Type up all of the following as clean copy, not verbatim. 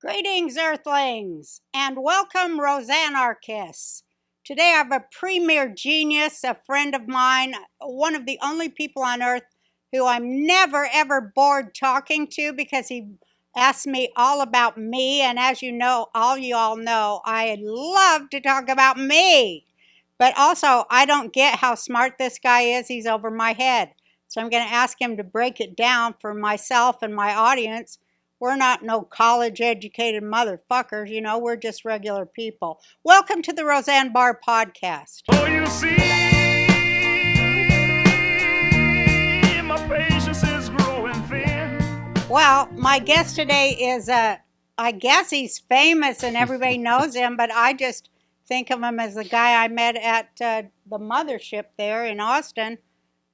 Greetings, Earthlings, and welcome, Roseanne-archists. Today I have a premier genius, a friend of mine, one of the only people on Earth who I'm never, ever bored talking to because he asks me all about me, and as you know, all you all know, I love to talk about me. But also, I don't get how smart this guy is. He's over my head. So I'm going to ask him to break it down for myself and my audience. We're not no college-educated motherfuckers, you know, we're just regular people. Welcome to the Roseanne Barr podcast. Oh, you see, my patience is growing thin. Well, my guest today is, I guess he's famous and everybody knows him, but I just think of him as the guy I met at the mothership there in Austin,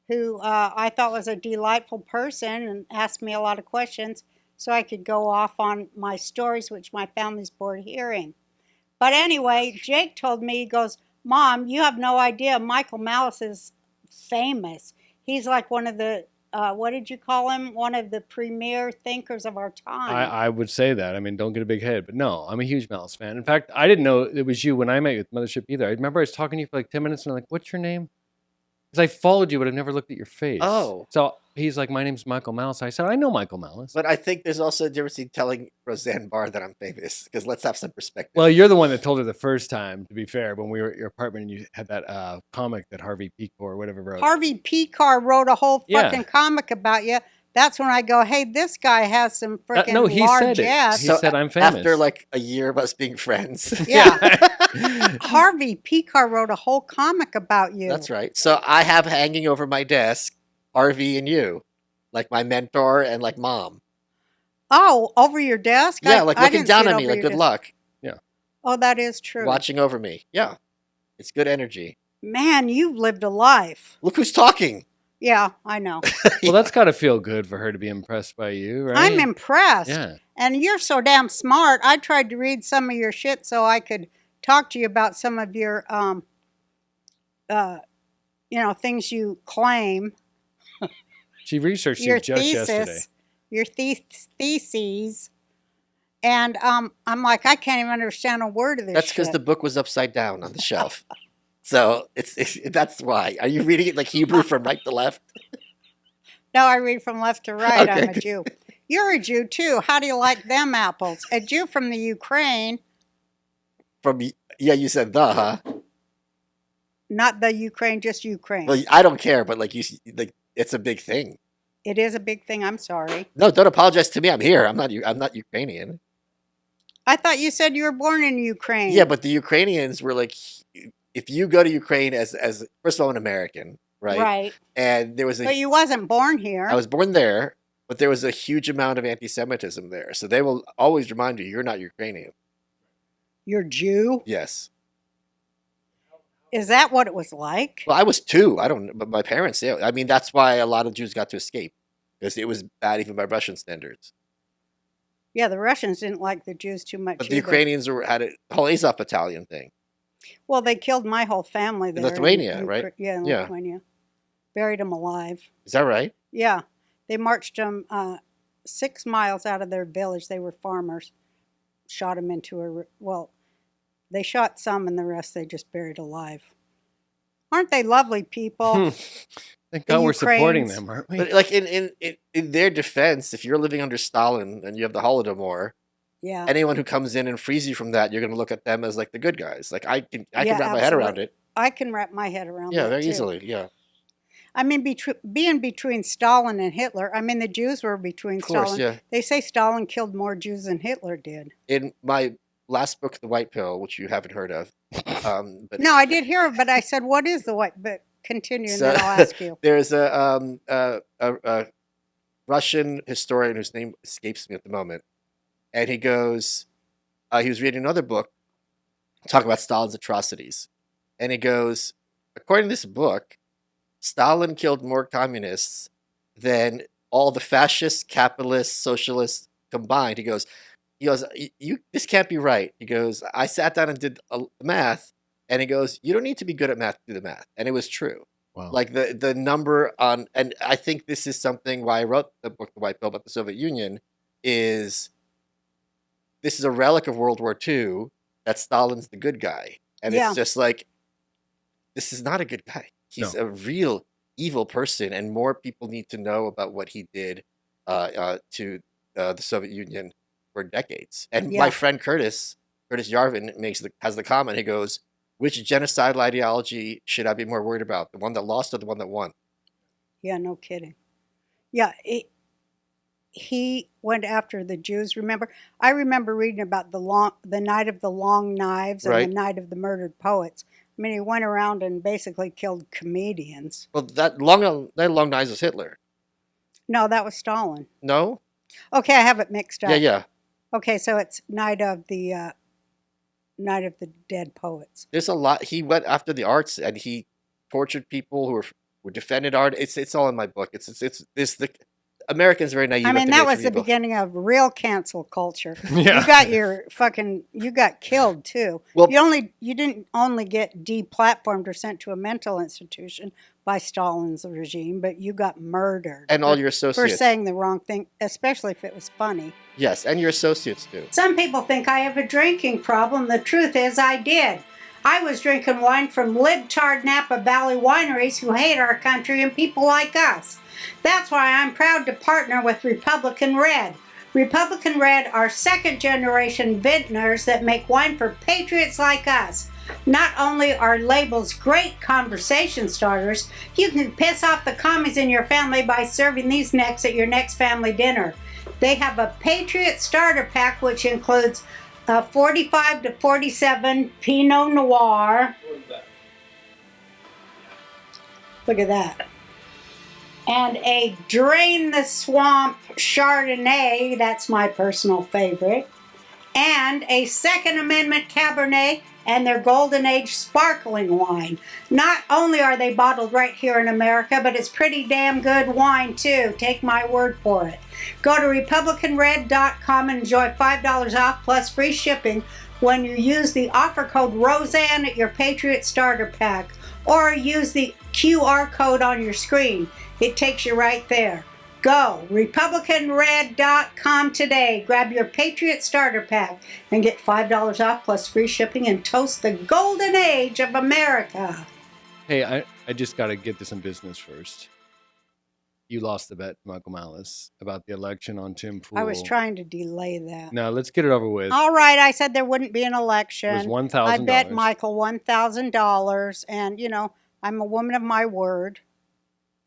who I thought was a delightful person and asked me a lot of questions, so I could go off on my stories, which my family's bored hearing. But anyway, Jake told me, he goes, Mom, you have no idea, Michael Malice is famous. He's like one of the, what did you call him? One of the premier thinkers of our time. I would say that. I mean, don't get a big head. But no, I'm a huge Malice fan. In fact, I didn't know it was you when I met you with Mothership either. I remember I was talking to you for like 10 minutes and I'm like, what's your name? Because I followed you, but I never looked at your face. Oh. So he's like, my name's Michael Malice. I said, I know Michael Malice. But I think there's also a difference in telling Roseanne Barr that I'm famous, because let's have some perspective. Well, you're the one that told her the first time, to be fair, when we were at your apartment and you had that comic that Harvey Picor or whatever wrote. Harvey Picor wrote a whole Yeah. fucking comic about you. That's when I go, hey, this guy has some freaking no, he large said it. ass. He said I'm famous. After like a year of us being friends. Yeah. Harvey Picor wrote a whole comic about you. That's right. So I have hanging over my desk Harvey and you, like my mentor and like Mom. Oh, over your desk? Yeah, like I looking didn't down see it at me, over like your good desk. luck, Oh, that is true. watching over me. Yeah, it's good energy. Man, you've lived a life. Look who's talking. Yeah, I know. Well, that's got to feel good for her to be impressed by you, right? I'm impressed. Yeah. And you're so damn smart. I tried to read some of your shit so I could talk to you about some of your, things you claim. She researched Your you just yesterday. thesis. Your theses. And I'm like, I can't even understand a word of this That's because shit. the book was upside down on the shelf. So it's that's why. Are you reading it like Hebrew from right to left? No, I read from left to right. Okay. I'm a Jew. You're a Jew, too. How do you like them apples? A Jew from the Ukraine. You said the, huh? Not the Ukraine, just Ukraine. Well, I don't care, but like it's a big thing. It is a big thing. I'm sorry. No, don't apologize to me. I'm here. I'm not Ukrainian. I thought you said you were born in Ukraine. Yeah, but the Ukrainians were like, if you go to Ukraine as first of all an American, right? Right. And there was But you wasn't born here. I was born there, but there was a huge amount of anti-Semitism there. So they will always remind you, you're not Ukrainian. You're Jew? Yes. Is that what it was like? Well, I was 2. I don't, but my parents, yeah. I mean, that's why a lot of Jews got to escape, because it was bad even by Russian standards. Yeah, the Russians didn't like the Jews too much But the either. Ukrainians had a whole Azov battalion thing. Well, they killed my whole family there. Lithuania, right? Yeah, in Yeah. Lithuania. Buried them alive. Is that right? Yeah. They marched them 6 miles out of their village. They were farmers. Shot them into they shot some and the rest they just buried alive. Aren't they lovely people? Thank God we're supporting Ukrainians. them, aren't we? But like in their defense, if you're living under Stalin and you have the Holodomor, Yeah. anyone who comes in and frees you from that, you're going to look at them as like the good guys. Like I can Yeah, wrap my head around absolutely. it. I can wrap my head around Yeah, that very too. easily. Yeah, I mean, being between Stalin and Hitler, I mean, the Jews were between of course. Stalin. Yeah. They say Stalin killed more Jews than Hitler did. In my last book, The White Pill, which you haven't heard of, but No, I did hear it, but I said, what is the white? But continue, and So- then I'll ask you. there's a Russian historian whose name escapes me at the moment, and he goes, he was reading another book, talking about Stalin's atrocities, and he goes, according to this book, Stalin killed more communists than all the fascists, capitalists, socialists combined. He goes, you this can't be right. He goes, I sat down and did math, and he goes, you don't need to be good at math to do the math, and it was true. Wow. Like the number on, and I think this is something why I wrote the book The White Pill about the Soviet Union, is this is a relic of World War II, that Stalin's the good guy. And Yeah. it's just like, this is not a good guy. He's a real evil person, and more people need to know about what he did to the Soviet Union for decades. And my friend Curtis Yarvin has the comment. He goes, "Which genocidal ideology should I be more worried about? The one that lost or the one that won?" Yeah, no kidding. Yeah, he went after the Jews. I remember reading about the Night of the Long Knives and Right. the Night of the Murdered Poets. I mean, he went around and basically killed comedians. Well, that long knives was Hitler. No, that was Stalin. No? Okay, I have it mixed up. Yeah. Okay, so it's Night of the Dead Poets. There's a lot. He went after the arts, and he tortured people who defended art. It's all in my book. The Americans are very naive. I mean, at that the was the medieval. beginning of real cancel culture. Yeah. You got killed too. Well- You didn't only get deplatformed or sent to a mental institution by Stalin's regime, but you got murdered. And all your for associates. saying the wrong thing, especially if it was funny. Yes, and your associates too. Some people think I have a drinking problem. The truth is I did. I was drinking wine from libtard Napa Valley wineries who hate our country and people like us. That's why I'm proud to partner with Republican Red. Republican Red are second-generation vintners that make wine for patriots like us. Not only are labels great conversation starters, you can piss off the commies in your family by serving these necks at your next family dinner. They have a Patriot Starter Pack, which includes a 45 to 47 Pinot Noir. Look at that. And a Drain the Swamp Chardonnay, that's my personal favorite. And a Second Amendment Cabernet and their Golden Age sparkling wine. Not only are they bottled right here in America, but it's pretty damn good wine too. Take my word for it. Go to RepublicanRed.com and enjoy $5 off plus free shipping when you use the offer code Roseanne at your Patriot Starter Pack, or use the QR code on your screen. It takes you right there. Go RepublicanRed.com today. Grab your Patriot Starter Pack and get $5 off plus free shipping and toast the golden age of America. Hey, I just got to get to some business first. You lost the bet, Michael Malice, about the election on Tim Pool. I was trying to delay that. No, let's get it over with. All right, I said there wouldn't be an election. It was $1,000. I bet Michael $1,000, and, you know, I'm a woman of my word,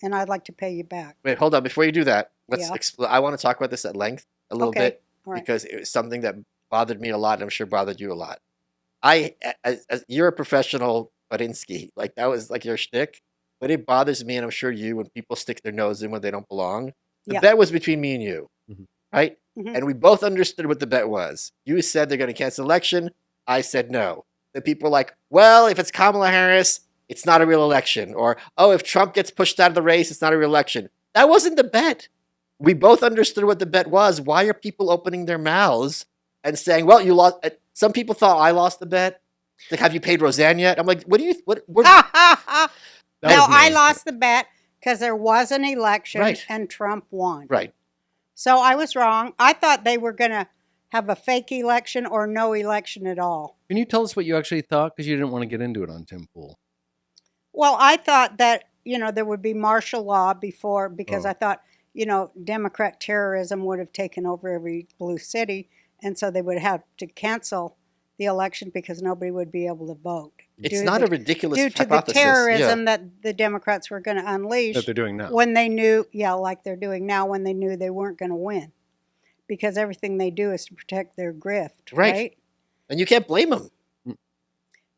and I'd like to pay you back. Wait, hold on. Before you do that, let's Yeah. I want to talk about this at length a little Okay. bit All right. because it was something that bothered me a lot, and I'm sure bothered you a lot. You're a professional Badinsky, like that was like your shtick, but it bothers me, and I'm sure you, when people stick their nose in when they don't belong. The Yeah. bet was between me and you, Mhm. right? Mhm. And we both understood what the bet was. You said they're going to cancel election. I said no. The people were like, well, if it's Kamala Harris, it's not a real election. Or, oh, if Trump gets pushed out of the race, it's not a real election. That wasn't the bet. We both understood what the bet was. Why are people opening their mouths and saying, well, you lost? Some people thought I lost the bet. Like, have you paid Roseanne yet? I'm like, what do you, what? That No, was me. I lost the bet because there was an election Right. and Trump won. Right. So I was wrong. I thought they were going to have a fake election or no election at all. Can you tell us what you actually thought? Because you didn't want to get into it on Tim Pool. Well, I thought that, you know, there would be martial law before, because Oh. I thought, you know, Democrat terrorism would have taken over every blue city. And so they would have to cancel the election because nobody would be able to vote. It's not a ridiculous Due to the hypothesis. terrorism that the Democrats were going to unleash. That they're doing now. When they knew, like they're doing now, when they knew they weren't going to win. Because everything they do is to protect their grift, Right. right? And you can't blame them.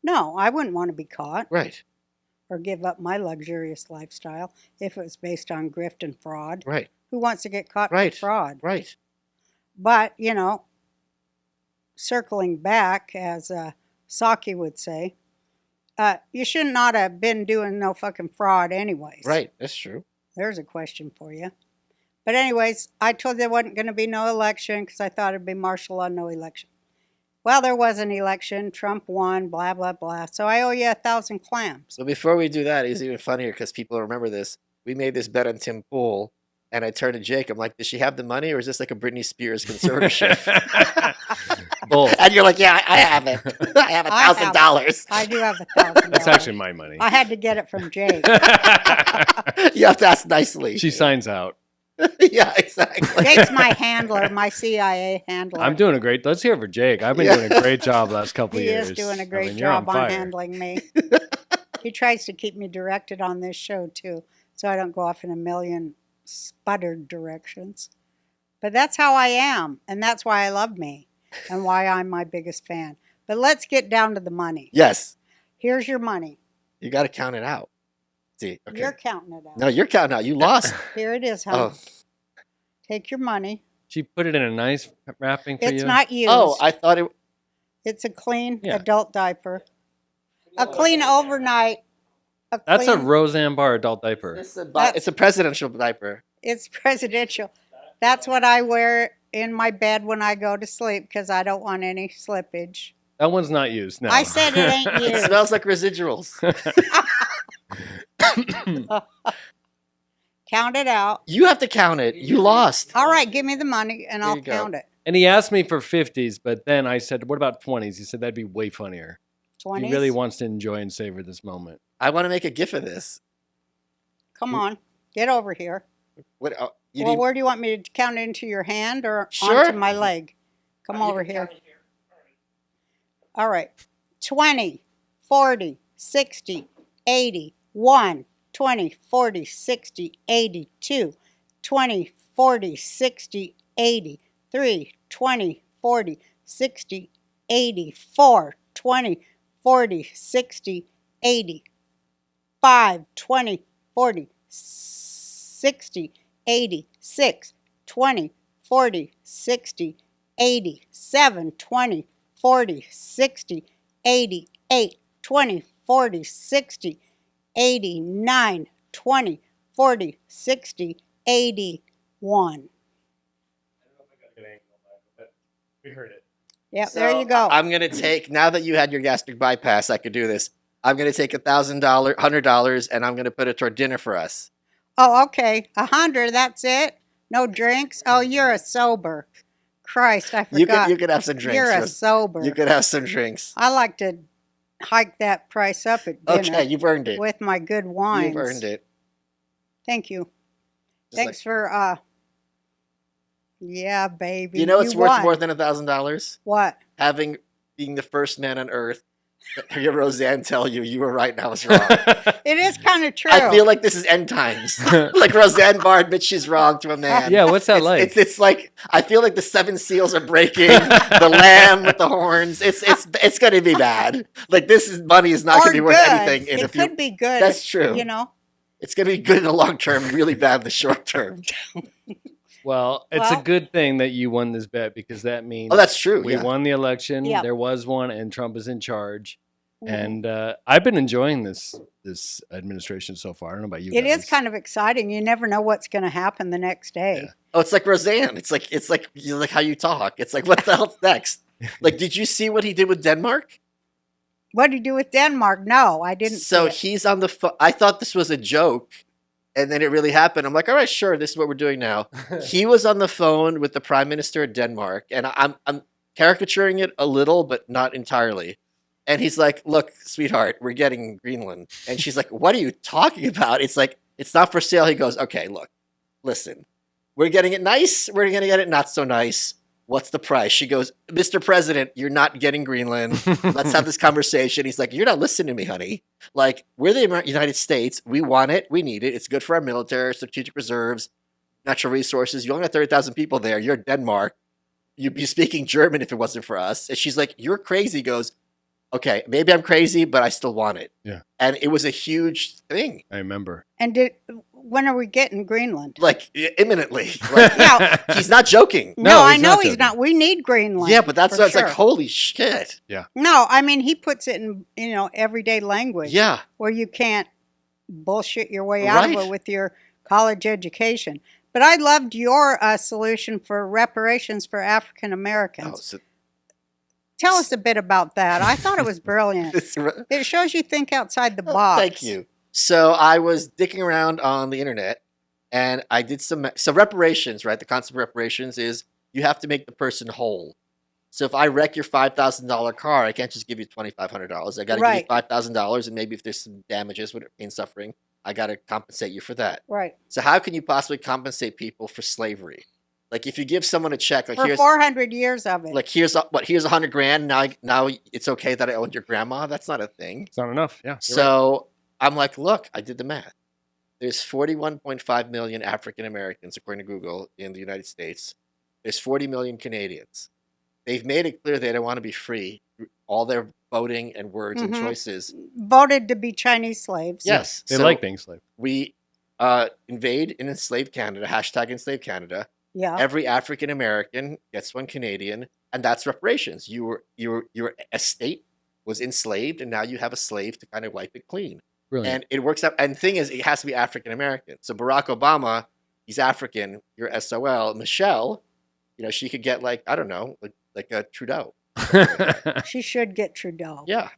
No, I wouldn't want to be caught Right. or give up my luxurious lifestyle if it was based on grift and fraud. Right. Who wants to get caught Right. for fraud? Right. But, you know, circling back, as Psaki would say, you should not have been doing no fucking fraud anyways. Right. That's true. There's a question for you. But anyways, I told you there wasn't going to be no election because I thought it'd be martial law, no election. Well, there was an election. Trump won, blah, blah, blah. So I owe you 1,000 clams. So before we do that, it's even funnier because people remember this. We made this bet on Tim Pool And I turned to Jake. I'm like, does she have the money, or is this like a Britney Spears conservatorship? Both. And you're like, yeah, I have it. I have I have $1,000. I do have $1,000. That's actually my money. I had to get it from Jake. You have to ask nicely. She signs out. Yeah, exactly. Jake's my handler, my CIA handler. I'm doing a great. Let's hear it for Jake. I've been Yeah. doing a great job the last couple of He years. is doing a I great mean, you're job on fire. handling me. He tries to keep me directed on this show too, so I don't go off in a million sputtered directions. But that's how I am, and that's why I love me, and why I'm my biggest fan. But let's get down to the money. Yes. Here's your money. You got to count it out. See, okay. You're counting it out. No, you're counting out. You lost. Here it is, hon. Oh. Take your money. She put it in a nice wrapping for It's you. not used. Oh, I thought it. It's a clean Yeah. adult diaper. A clean overnight. That's a clean- Roseanne Barr adult diaper. It's a presidential diaper. It's presidential. That's what I wear in my bed when I go to sleep because I don't want any slippage. That one's not used. No. I said it ain't It used. smells like residuals. Count it out. You have to count it. You lost. All right, give me the money and There I'll you go. count it. And he asked me for 50s, but then I said, "What about 20s?" He said that'd be way funnier. 20s. He really wants to enjoy and savor this moment. I want to make a gif of this. Come on, get over here. What? You Well, need, where do you want me to count it into your hand or Sure. onto my leg? Come over here. All right. 20, 40, 60, 80, 1, 20, 40, 60, 80, 2, 20, 40, 60, 80, 3, 20, 40, 60, 80, 4, 20, 40, 60, 80, 5, 20, 40, 60, 80, 6, 20, 40, 60, 80, 7, 20, 40, 60, 80, 8, 20, 40, 60, 80, 9, 20, 40, 60, 81. We heard it. Yep, So, there you go. I'm gonna take, now that you had your gastric bypass, I could do this. I'm gonna take $1,000, and I'm gonna put it toward dinner for us. Oh, okay. 100, that's it? No drinks? Oh, you're a sober. Christ, I forgot. You could have some drinks. You're a Ruth. sober. You could have some drinks. I like to hike that price up at dinner Okay, you've earned it. with my good wines. You've earned it. Thank you. Just Thanks for, yeah, baby. You know it's worth won. more than $1,000? What? Being the first man on earth. Hear Roseanne tell you were right and I was wrong. It is kind of true. I feel like this is end times. Like Roseanne Barr admits she's wrong to a man. Yeah, what's that like? It's like I feel like the seven seals are breaking. The lamb with the horns. It's going to be bad. Like money is not Or going to be worth good. anything in a It few. could be good. That's true. You know? It's going to be good in the long term, really bad in the short term. Well, it's a Well- good thing that you won this bet because that means Oh, that's true. we yeah. won the election. Yeah. There was one, and Trump is in charge. Mhm. And I've been enjoying this administration so far. I don't know about you. It guys. is kind of exciting. You never know what's going to happen the next day. Yeah. Oh, it's like Roseanne. It's like how you talk. It's like what the hell's next? Like, did you see what he did with Denmark? What did you do with Denmark? No, I didn't. So see it. he's on the phone. I thought this was a joke, and then it really happened. I'm like, all right, sure, this is what we're doing now. He was on the phone with the Prime Minister of Denmark, and I'm caricaturing it a little, but not entirely. And he's like, look, sweetheart, we're getting Greenland. And she's like, what are you talking about? It's like, it's not for sale. He goes, okay, look, listen, we're getting it nice. We're going to get it not so nice. What's the price? She goes, Mr. President, you're not getting Greenland. Let's have this conversation. He's like, you're not listening to me, honey. Like, we're the United States. We want it. We need it. It's good for our military, strategic reserves, natural resources. You only have 30,000 people there. You're Denmark. You'd be speaking German if it wasn't for us. And she's like, you're crazy. He goes, okay, maybe I'm crazy, but I still want it. Yeah. And it was a huge thing, I remember. And when are we getting Greenland? like imminently. Like, No, he's not joking. no, I he's know not he's joking. not. We need Greenland. Yeah, but that's for why it's sure. like, holy shit. No, I mean, he puts it in, everyday language. Yeah. Where you can't bullshit your way out of Right. it with your college education. But I loved your solution for reparations for African Oh, Americans. so Tell us a bit about that. I thought it was brilliant. It shows you think outside the box. Thank you. So I was dicking around on the internet, And I did so reparations, right? The concept of reparations is you have to make the person whole. So if I wreck your $5,000 car, I can't just give you $2,500. I got to give you Right. $5,000, and maybe if there's some damages with pain, suffering, I got to compensate you for that. Right. So how can you possibly compensate people for slavery? Like if you give someone a check, like For here's 400 years of it. like here's $100 grand. Now it's okay that I owned your grandma. That's not a thing. It's not enough. Yeah. you're right. So I'm like, look, I did the math. There's 41.5 million African Americans, according to Google, in the United States. There's 40 million Canadians. They've made it clear they don't want to be free. All their voting and words and Mhm. choices. Voted to be Chinese slaves. Yes. They so like being slaves. we invade and enslave Canada, hashtag enslave Canada. Yeah. Every African American gets one Canadian, and that's reparations. Your estate was enslaved, and now you have a slave to kind of wipe it clean. Brilliant. And it works out. And the thing is, it has to be African American. So Barack Obama, he's African. You're SOL. Michelle, she could get like, I don't know, like a Trudeau. She should get Trudeau. Yeah.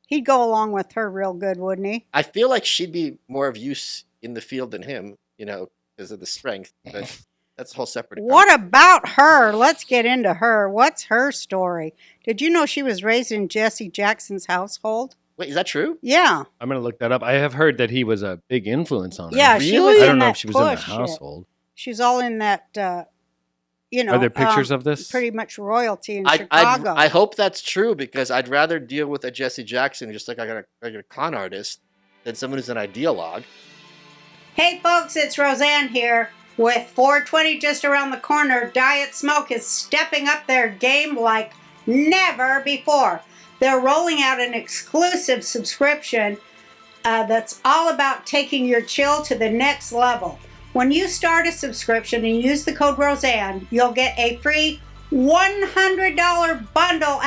He'd go along with her real good, wouldn't he? I feel like she'd be more of use in the field than him, because of the strength. But that's a whole separate. What about her? Let's get into her. What's her story? Did you know she was raised in Jesse Jackson's household? Wait, is that true? Yeah. I'm going to look that up. I have heard that he was a big influence on her. Yeah, she Really? was I in don't know that if she was in the push shit. household. She's all in that, Are there pictures of this? pretty much royalty in I Chicago. I hope that's true because I'd rather deal with a Jesse Jackson, just like I got a regular con artist, than someone who's an ideologue. Hey folks, it's Roseanne here. With 420 just around the corner, Diet Smoke is stepping up their game like never before. They're rolling out an exclusive subscription that's all about taking your chill to the next level. When you start a subscription and use the code Roseanne, you'll get a free $100 bundle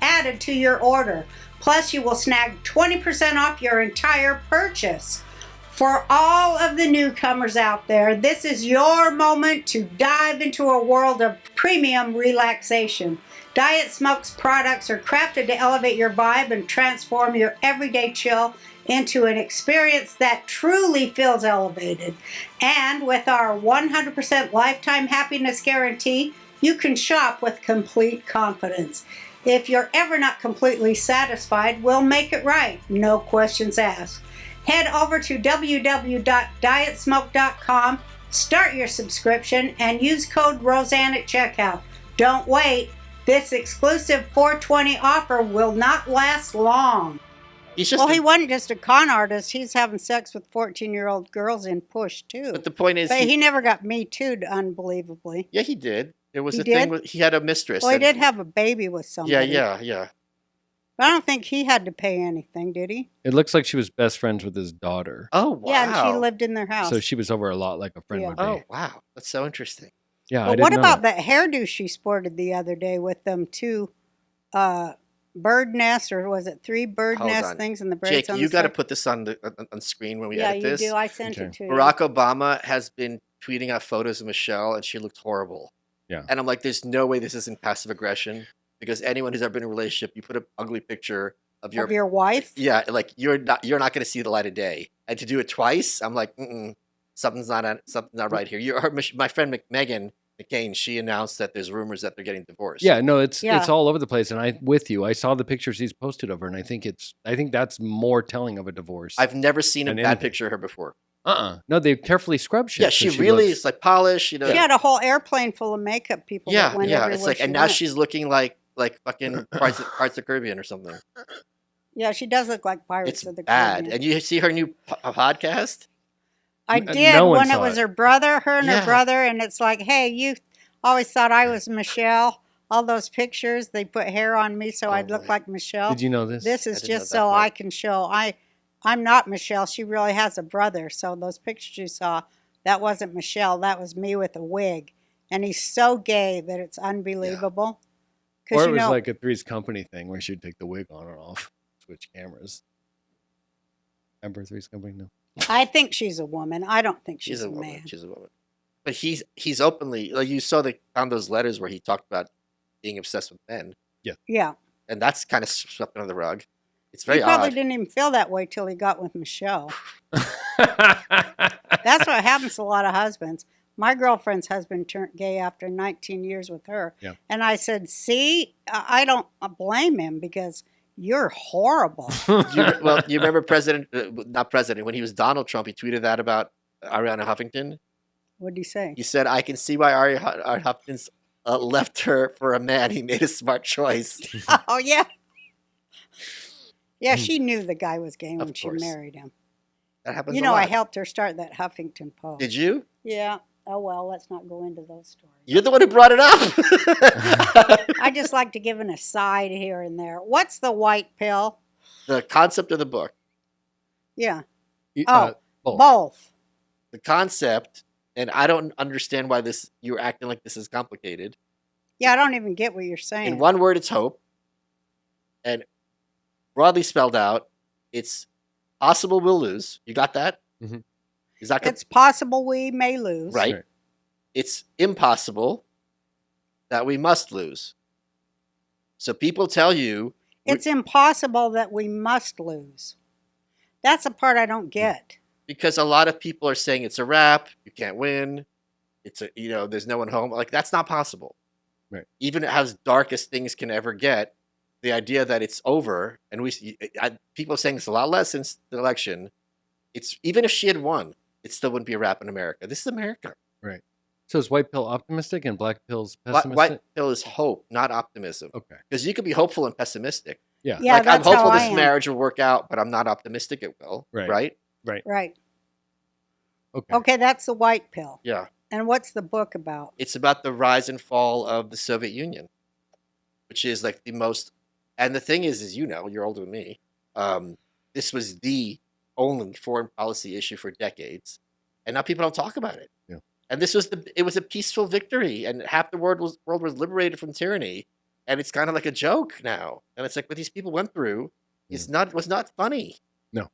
added to your order. Plus, you will snag 20% off your entire purchase. For all of the newcomers out there, this is your moment to dive into a world of premium relaxation. Diet Smoke's products are crafted to elevate your vibe and transform your everyday chill into an experience that truly feels elevated. And with our 100% lifetime happiness guarantee, you can shop with complete confidence. If you're ever not completely satisfied, we'll make it right. No questions asked. Head over to www.dietsmoke.com, start your subscription, and use code Roseanne at checkout. Don't wait. This exclusive 420 offer will not last long. He's just. Well, he wasn't just a con artist. He's having sex with 14-year-old girls in Push, too. But the point is, But he never got Me Too'd, unbelievably. yeah, he did. There was He a thing did? with he had a mistress. Well, he and- did have a baby with somebody. Yeah. But I don't think he had to pay anything, did he? It looks like she was best friends with his daughter. Oh wow. Yeah, and she lived in their house. So she was over a lot like a friend Yeah. would be. Oh wow, that's so interesting. Yeah, I But didn't what know about that. that hairdo she sported the other day with them two bird nests, or was it 3 bird Hold nest on. things and the birds Jake, on you the got to side? put this on screen when we Yeah, edit you this. do. I sent Okay. it to you. Barack Obama has been tweeting out photos of Michelle, and she looked horrible. Yeah. And I'm like, there's no way this isn't passive aggression because anyone who's ever been in a relationship, you put an ugly picture of Of your wife? yeah, like you're not going to see the light of day, and to do it twice, I'm like, something's not right here. You heard my friend Megan McCain. She announced that there's rumors that they're getting divorced. Yeah, no, it's Yeah. all over the place, and I'm with you. I saw the pictures he's posted of her, and I think that's more telling of a divorce. I've never seen a And bad anything. picture of her before. No, they carefully scrubbed shit. Yeah, so she really looks- is like polished. She had a whole airplane full of makeup people that Yeah, went yeah. everywhere It's like, she and now went. she's looking like fucking Parts of the Caribbean or something. Yeah, she does look like Pirates It's of the bad. Caribbean. And you see her new podcast? I No did one when it saw was it. her brother, her and Yeah. her brother, and it's like, hey, you always thought I was Michelle. All those pictures, they put hair on me so Oh, I'd look right. like Michelle. Did you know this? This is didn't know just that so part. I can show I'm not Michelle. She really has a brother. So those pictures you saw, that wasn't Michelle. That was me with a wig. And he's so gay that it's unbelievable. Or Because it was like a Three's Company thing where she'd take the wig on and off, switch cameras. Remember Three's Company? No. I think she's a woman. I don't think she's, She's a a woman. man. She's a woman. But he's openly, like you saw found those letters where he talked about being obsessed with men. Yeah. And that's kind of swept under the rug. It's He very probably odd. didn't even feel that way till he got with Michelle. That's what happens to a lot of husbands. My girlfriend's husband turned gay after 19 years with her. Yeah. And I said, see, I don't blame him because you're horrible. You remember not president, when he was Donald Trump, he tweeted that about Ariana Huffington. What did he say? He said, I can see why Ariana Huffington's left her for a man. He made a smart choice. Oh, yeah. Yeah, she knew the guy was gay when Of she course. married him. That happens You a know, lot. I helped her start that Huffington Post. Did you? Yeah. Oh, well, let's not go into those stories. You're the one who brought it up. I just like to give an aside here and there. What's the white pill? The concept of the book. Yeah. both. Both. The concept, and I don't understand why you're acting like this is complicated. Yeah, I don't even get what you're saying. In one word, it's hope. And broadly spelled out, it's possible we'll lose. You got that? Mm-hmm. Is that It's possible we may lose. right? It's impossible that we must lose. So people tell you It's impossible that we must lose. That's the part I don't get. because a lot of people are saying it's a wrap, you can't win. There's no one home. Like that's not possible. Right. Even as dark as things can ever get, the idea that it's over, and people are saying it's a lot less since the election. It's even if she had won, it still wouldn't be a wrap in America. This is America. Right. So is white pill optimistic and black pill's pessimistic? White pill is hope, not optimism. Okay. Because you could be hopeful and pessimistic. Yeah. Yeah, I'm that's hopeful how I this am. marriage will work out, but I'm not optimistic it will. Right. Right? Right. Okay. Okay, that's the white pill. Yeah. And what's the book about? It's about the rise and fall of the Soviet Union, which is like the most. And the thing is you're older than me. This was the only foreign policy issue for decades, and now people don't talk about it. Yeah. And it was a peaceful victory, and half the world was liberated from tyranny, and it's kind of like a joke now. And it's like what these people went through was not funny. To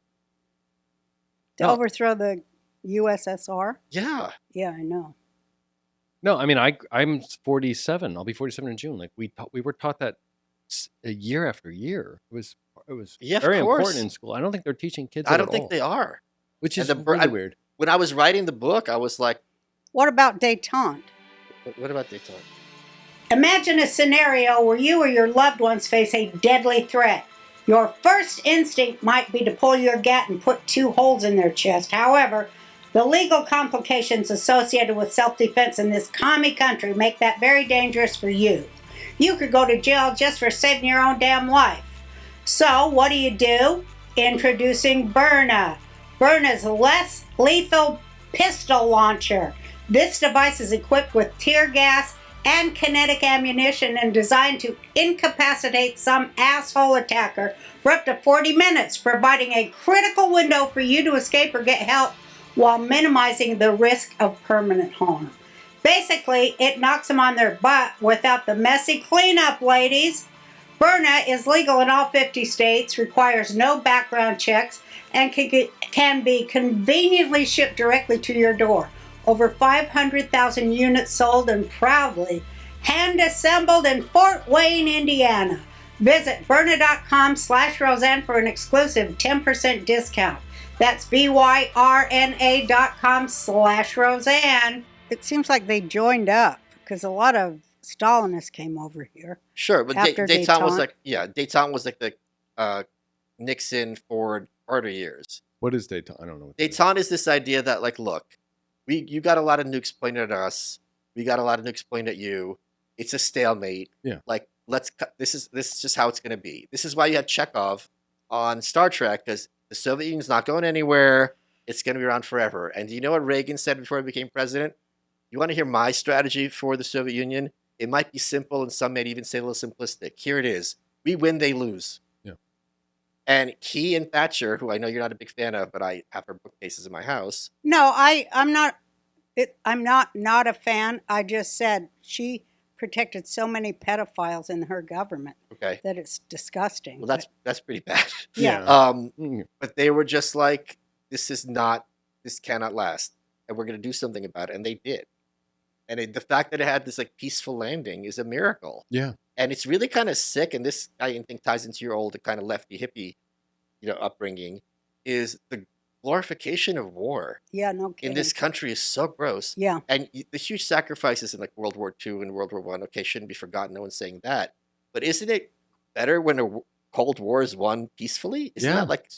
No. overthrow the USSR? Yeah. Yeah, I know. No, I mean I'm 47. I'll be 47 in June. Like we were taught that a year after year. It was Yeah, of very course. important in school. I don't think they're teaching kids. I that don't at think all, they are. which and is really weird. When I was writing the book, I was like, What about détente? what about Daytona? Imagine a scenario where you or your loved ones face a deadly threat. Your first instinct might be to pull your gat and put 2 holes in their chest. However, the legal complications associated with self-defense in this commie country make that very dangerous for you. You could go to jail just for saving your own damn life. So, what do? Introducing Byrna. Byrna's less lethal pistol launcher. This device is equipped with tear gas and kinetic ammunition and designed to incapacitate some asshole attacker for up to 40 minutes, providing a critical window for you to escape or get help while minimizing the risk of permanent harm. Basically, it knocks them on their butt without the messy cleanup, ladies. Byrna is legal in all 50 states, requires no background checks, and can be conveniently shipped directly to your door. Over 500,000 units sold and proudly hand-assembled in Fort Wayne, Indiana. Visit Byrna.com/Roseanne for an exclusive 10% discount. That's BYRNA.com/Roseanne. It seems like they joined up because a lot of Stalinists came over here. Sure, but After Daytona was détente. Daytona was like the Nixon, Ford, Carter years. What is Daytona? I don't know. What that is. Daytona is this idea that like, look, you got a lot of nukes pointed at us. We got a lot of nukes pointed at you. It's a stalemate. Yeah. Like let's cut. This is just how it's going to be. This is why you had Chekhov on Star Trek, because the Soviet Union's not going anywhere. It's going to be around forever. And do you know what Reagan said before he became president? You want to hear my strategy for the Soviet Union? It might be simple, and some may even say a little simplistic. Here it is. We win, they lose. Yeah. And he and Thatcher, who I know you're not a big fan of, but I have her bookcases in my house. No, I'm not. I'm not a fan. I just said she protected so many pedophiles in her government Okay. that it's disgusting. Well, that's pretty bad. Yeah. But they were just like, this cannot last, and we're going to do something about it, and they did. And the fact that it had this like peaceful landing is a miracle. Yeah. And it's really kind of sick. And this I think ties into your old kind of lefty hippie upbringing is the glorification of war Yeah, no in kidding. this country is so gross. Yeah. And the huge sacrifices in like World War II and World War One, okay, shouldn't be forgotten. No one's saying that. But isn't it better when a Cold War is won peacefully? Isn't Yeah. that like,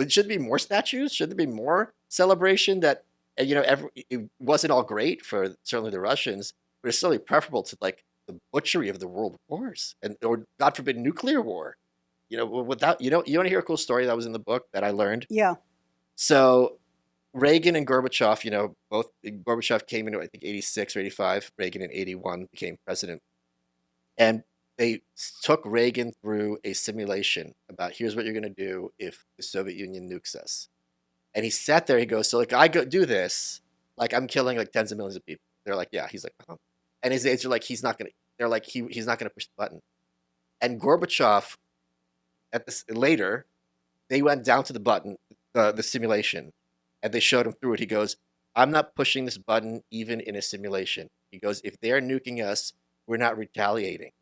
should there be more statues? Should there be more celebration that, it wasn't all great for certainly the Russians, but it's certainly preferable to like the butchery of the world wars or God forbid, nuclear war. Without, you want to hear a cool story that was in the book that I learned? Yeah. So Reagan and Gorbachev, both Gorbachev came into I think 86 or 85. Reagan in 81 became president, and they took Reagan through a simulation about here's what you're going to do if the Soviet Union nukes us. And he sat there. He goes, so like I go do this, like I'm killing like tens of millions of people. They're like, yeah. He's like, and his aides are like, he's not going to. They're like, he's not going to push the button. And Gorbachev, later, they went down to the button, the simulation, and they showed him through it. He goes, I'm not pushing this button even in a simulation. He goes, if they're nuking us, we're not retaliating.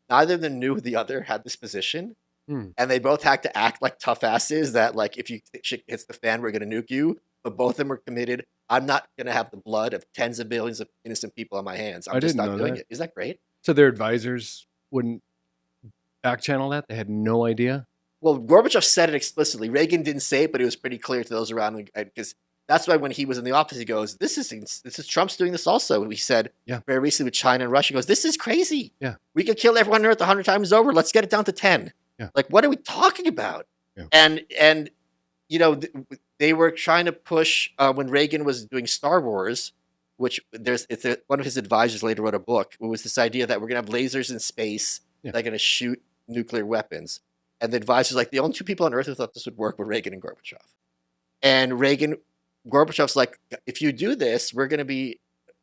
Neither of them knew the other had this position, and they both had to act like tough asses that, like, if shit hits the fan, we're going to nuke you. But both of them were committed. I'm not going to have the blood of tens of billions of innocent people on my hands. I'm just not doing it. Isn't that great? So their advisors wouldn't back channel that? They had no idea? Well, Gorbachev said it explicitly. Reagan didn't say it, but it was pretty clear to those around him, because that's why when he was in the office, he goes, "This is Trump's doing this also." He said very recently with China and Russia, he goes, "This is crazy. Yeah, we could kill everyone on Earth 100 times over. Let's get it down to 10. Yeah. Like, what are we talking about?" Yeah. And they were trying to push when Reagan was doing Star Wars, which one of his advisors later wrote a book. It was this idea that we're going to have lasers in space that are going to shoot nuclear weapons. And the advisors like, the only two people on Earth who thought this would work were Reagan and Gorbachev. And Gorbachev's like, if you do this, we're going to be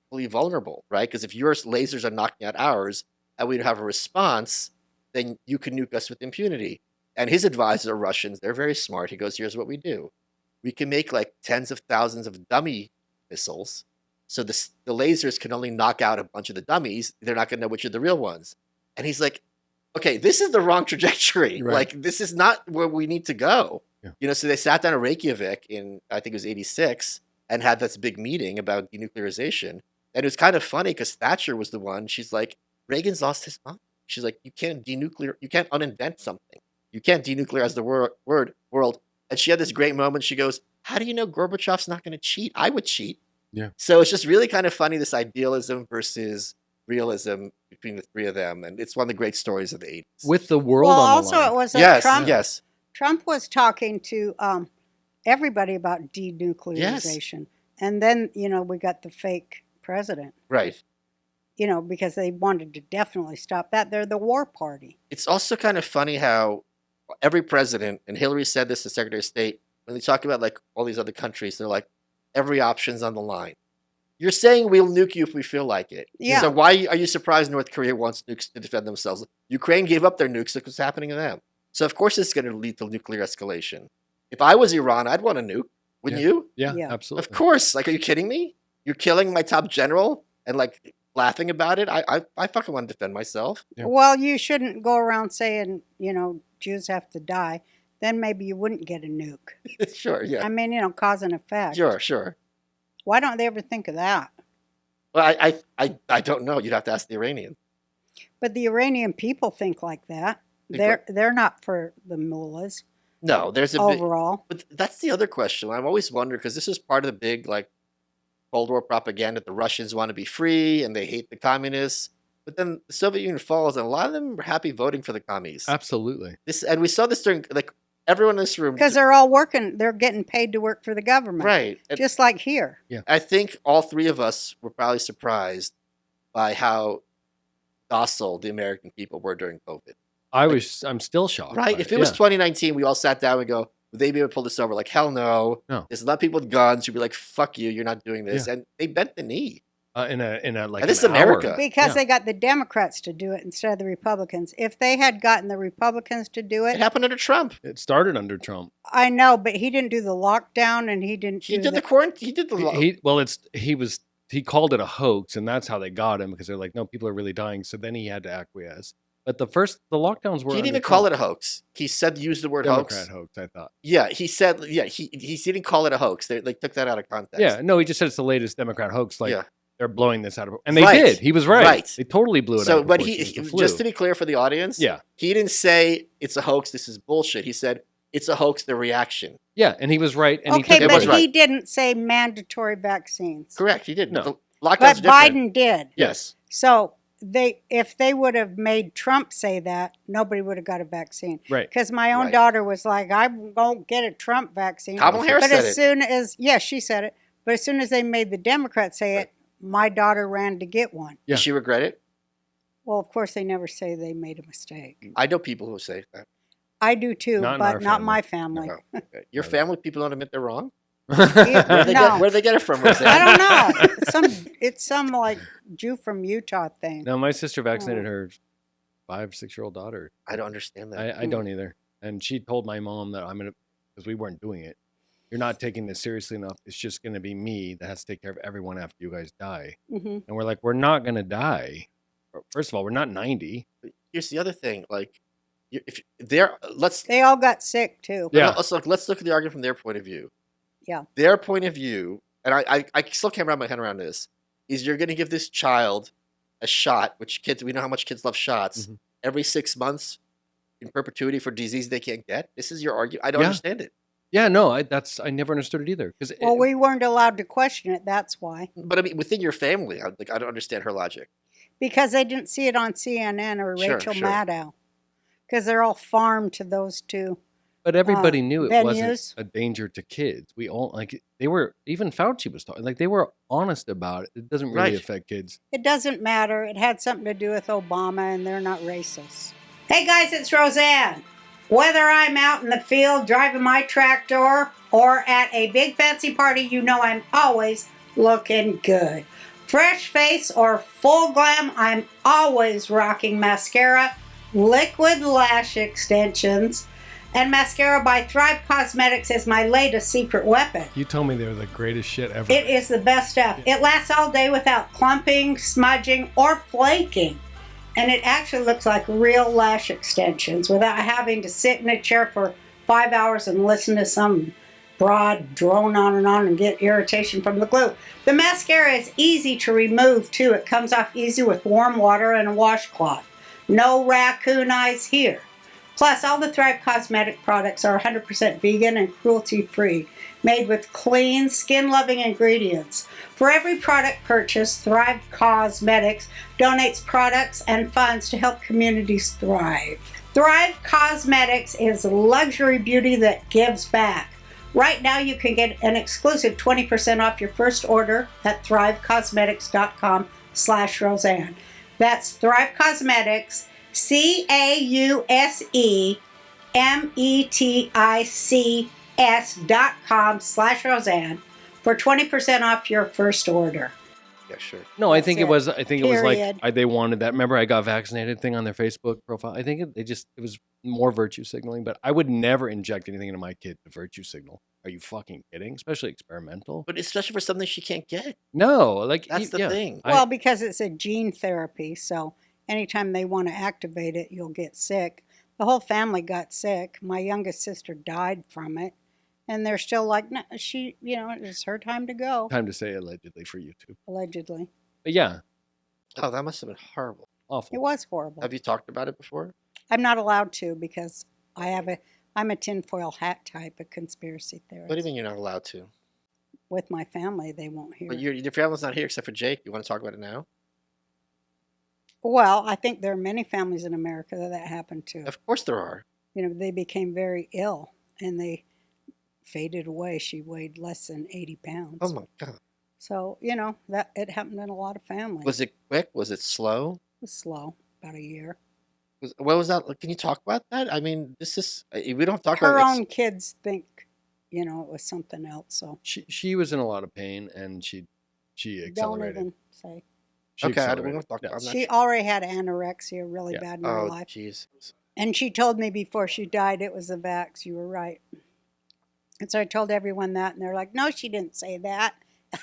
fully vulnerable, right? Because if your lasers are knocking out ours and we don't have a response, then you can nuke us with impunity. And his advisors are Russians. They're very smart. He goes, here's what we do. We can make like tens of thousands of dummy missiles. So the lasers can only knock out a bunch of the dummies. They're not going to know which are the real ones. And he's like, okay, this is the wrong trajectory. Right. Like, this is not where we need to go. Yeah. So they sat down in Reykjavik in, I think it was 86, and had this big meeting about denuclearization. And it was kind of funny because Thatcher was the one. She's like, Reagan's lost his mind. She's like, you can't uninvent something. You can't denuclearize the world. And she had this great moment. She goes, how do you know Gorbachev's not going to cheat? I would cheat. Yeah. So it's just really kind of funny, this idealism versus realism between the three of them. And it's one of the great stories of the 80s. With the world Well, on the also line. it was Yes. Trump. Trump was talking to everybody about denuclearization. And then, we got the fake president. Right. Because they wanted to definitely stop that. They're the war party. It's also kind of funny how every president, and Hillary said this to Secretary of State, when they talk about like all these other countries, they're like, every option's on the line. You're saying we'll nuke you if we feel like it. Yeah. So why are you surprised North Korea wants nukes to defend themselves? Ukraine gave up their nukes. Look what's happening to them. So of course it's going to lead to nuclear escalation. If I was Iran, I'd want a nuke. Wouldn't you? Yeah, Yeah. absolutely. Of course. Like, are you kidding me? You're killing my top general and like laughing about it. I fucking want to defend myself. Yeah. Well, you shouldn't go around saying, Jews have to die. Then maybe you wouldn't get a nuke. Sure. Yeah. I mean, cause and effect. Sure. Why don't they ever think of that? Well, I don't know. You'd have to ask the Iranians. But the Iranian people think like that. They're not for the mullahs. No, there's a overall. But that's the other question. I've always wondered, because this is part of the big like Cold War propaganda. The Russians want to be free and they hate the communists. But then the Soviet Union falls, and a lot of them are happy voting for the commies. Absolutely. And we saw this during like everyone in this room, because they're all working. They're getting paid to work for the government, right? Just like here. Yeah. I think all three of us were probably surprised by how docile the American people were during COVID. I'm still shocked. Right? If it was 2019, we all sat down and go, would they be able to pull this over? Like, hell no. No. There's a lot of people with guns who'd be like, fuck you, you're not doing this. Yeah. And they bent the knee. In a like. And this is an hour. America. Because they got the Democrats to do it instead of the Republicans. If they had gotten the Republicans to do It it, happened under Trump. It started under Trump. I know, but he didn't do the lockdown, and he didn't. He did the quarantine. He did the He called it a hoax, and that's how they got him, because they're like, no, people are really dying. So then he had to acquiesce. But the lockdowns were He didn't under even call Trump. it a hoax. He said use the word Democrat hoax. I thought. Yeah, he said he didn't call it a hoax. They took that out of context. Yeah, no, he just said it's the latest Democrat hoax. Like Yeah. they're blowing this out of, and they Right. did. He was right. Right. They totally blew it out So, of but proportion. It was the flu. just to be clear for the audience, Yeah. he didn't say it's a hoax. This is bullshit. He said it's a hoax. The reaction. Yeah, and he was right. And Okay, he took but was right. he didn't say mandatory vaccines. Correct. He didn't. No. The But lockdown's different. Biden did. Yes. So if they would have made Trump say that, nobody would have got a vaccine. Right. Because my own Right. daughter was like, I won't get a Trump vaccine. Kamala Harris But said as it. soon as, yes, she said it. But as soon as they made the Democrats say it, my daughter ran to get one. Yeah. Does she regret it? Well, of course, they never say they made a mistake. I know people who say that. I do too, Not in our but not family. my family. No. Okay. Your No. family people don't admit they're wrong. No. Where they get it from? Roseanne? I don't know. It's some like Jew from Utah thing. No, my sister vaccinated her 5-6-year-old daughter. I don't understand that. I don't either. And she told my mom that because we weren't doing it. You're not taking this seriously enough. It's just going to be me that has to take care of everyone after you guys die. Hmm. And we're like, we're not going to die. First of all, we're not 90. Here's the other thing. Like, if they're let's They all got sick too. Yeah. let's look at the argument from their point of view. Yeah. Their point of view, and I still can't wrap my head around this, is you're going to give this child a shot, which we know how much kids love shots, Mhm. every 6 months in perpetuity for disease they can't get. This is your argument. I don't Yeah. understand it. Yeah, no, I never understood it either. Because Well, we weren't allowed to question it. That's why. But I mean, within your family, I don't understand her logic. Because they didn't see it on CNN or Sure, Rachel sure. Maddow. Because they're all farmed to those two. But everybody knew it wasn't venues. a danger to kids. We all they were, even Fauci was talking, they were honest about it. It doesn't really Right. affect kids. It doesn't matter. It had something to do with Obama, and they're not racist. Hey guys, it's Roseanne. Whether I'm out in the field driving my tractor or at a big fancy party, you know I'm always looking good. Fresh face or full glam, I'm always rocking mascara, liquid lash extensions, and mascara by Thrive Cosmetics is my latest secret weapon. You told me they were the greatest shit ever. It is the best stuff. It lasts all day without clumping, smudging, or flaking. And it actually looks like real lash extensions without having to sit in a chair for 5 hours and listen to some broad drone on and get irritation from the glue. The mascara is easy to remove too. It comes off easy with warm water and a washcloth. No raccoon eyes here. Plus, all the Thrive Cosmetic products are 100% vegan and cruelty-free, made with clean, skin-loving ingredients. For every product purchased, Thrive Cosmetics donates products and funds to help communities thrive. Thrive Cosmetics is luxury beauty that gives back. Right now, you can get an exclusive 20% off your first order at thrivecosmetics.com/Roseanne. That's Thrive Cosmetics, CAUSEMETICS.com/Roseanne for 20% off your first order. Yeah, sure. No, I That's think it. it was. I think it was Period. like they wanted that. Remember, I got vaccinated thing on their Facebook profile. I think it was more virtue signaling. But I would never inject anything into my kid to virtue signal. Are you fucking kidding? Especially experimental. But especially for something she can't get. No, like That's the yeah. thing. Well, because it's a gene therapy, so anytime they want to activate it, you'll get sick. The whole family got sick. My youngest sister died from it. And they're still like, no, it's her time to go, Time to say allegedly for YouTube. allegedly. But yeah, Oh, that must have been horrible. awful. It was horrible. Have you talked about it before? I'm not allowed to because I'm a tinfoil hat type of conspiracy theorist. What do you mean you're not allowed to? With my family, they won't hear. But your family's not here except for Jake. You want to talk about it now? Well, I think there are many families in America that happened to. Of course there are. They became very ill and they faded away. She weighed less than 80 pounds. Oh my God. So, that it happened in a lot of families. Was it quick? Was it slow? It was slow, about a year. What was that? Can you talk about that? I mean, this is we don't talk Her about own kids think, it was something else. So She was in a lot of pain and she don't accelerated. even say. She Okay, we accelerated. don't talk Yeah. about that. She already had anorexia really Yeah. bad in her Oh, life. jeez. And she told me before she died it was the vax. You were right. And so I told everyone that, and they're like, no, she didn't say that.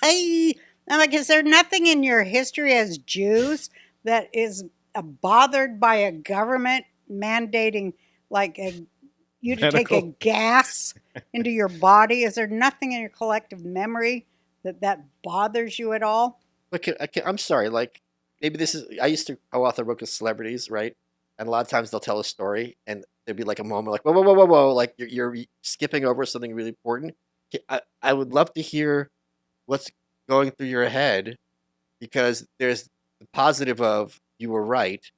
Hey, I'm like, is there nothing in your history as Jews that is bothered by a government mandating like you to take a Medical. gas into your body? Is there nothing in your collective memory that bothers you at all? But I'm sorry, like maybe this is. I used to co-author a book with celebrities, right? And a lot of times they'll tell a story, and there'd be like a moment, like whoa, whoa, whoa, whoa, whoa, like you're skipping over something really important. I would love to hear what's going through your head, because there's the positive of you were right,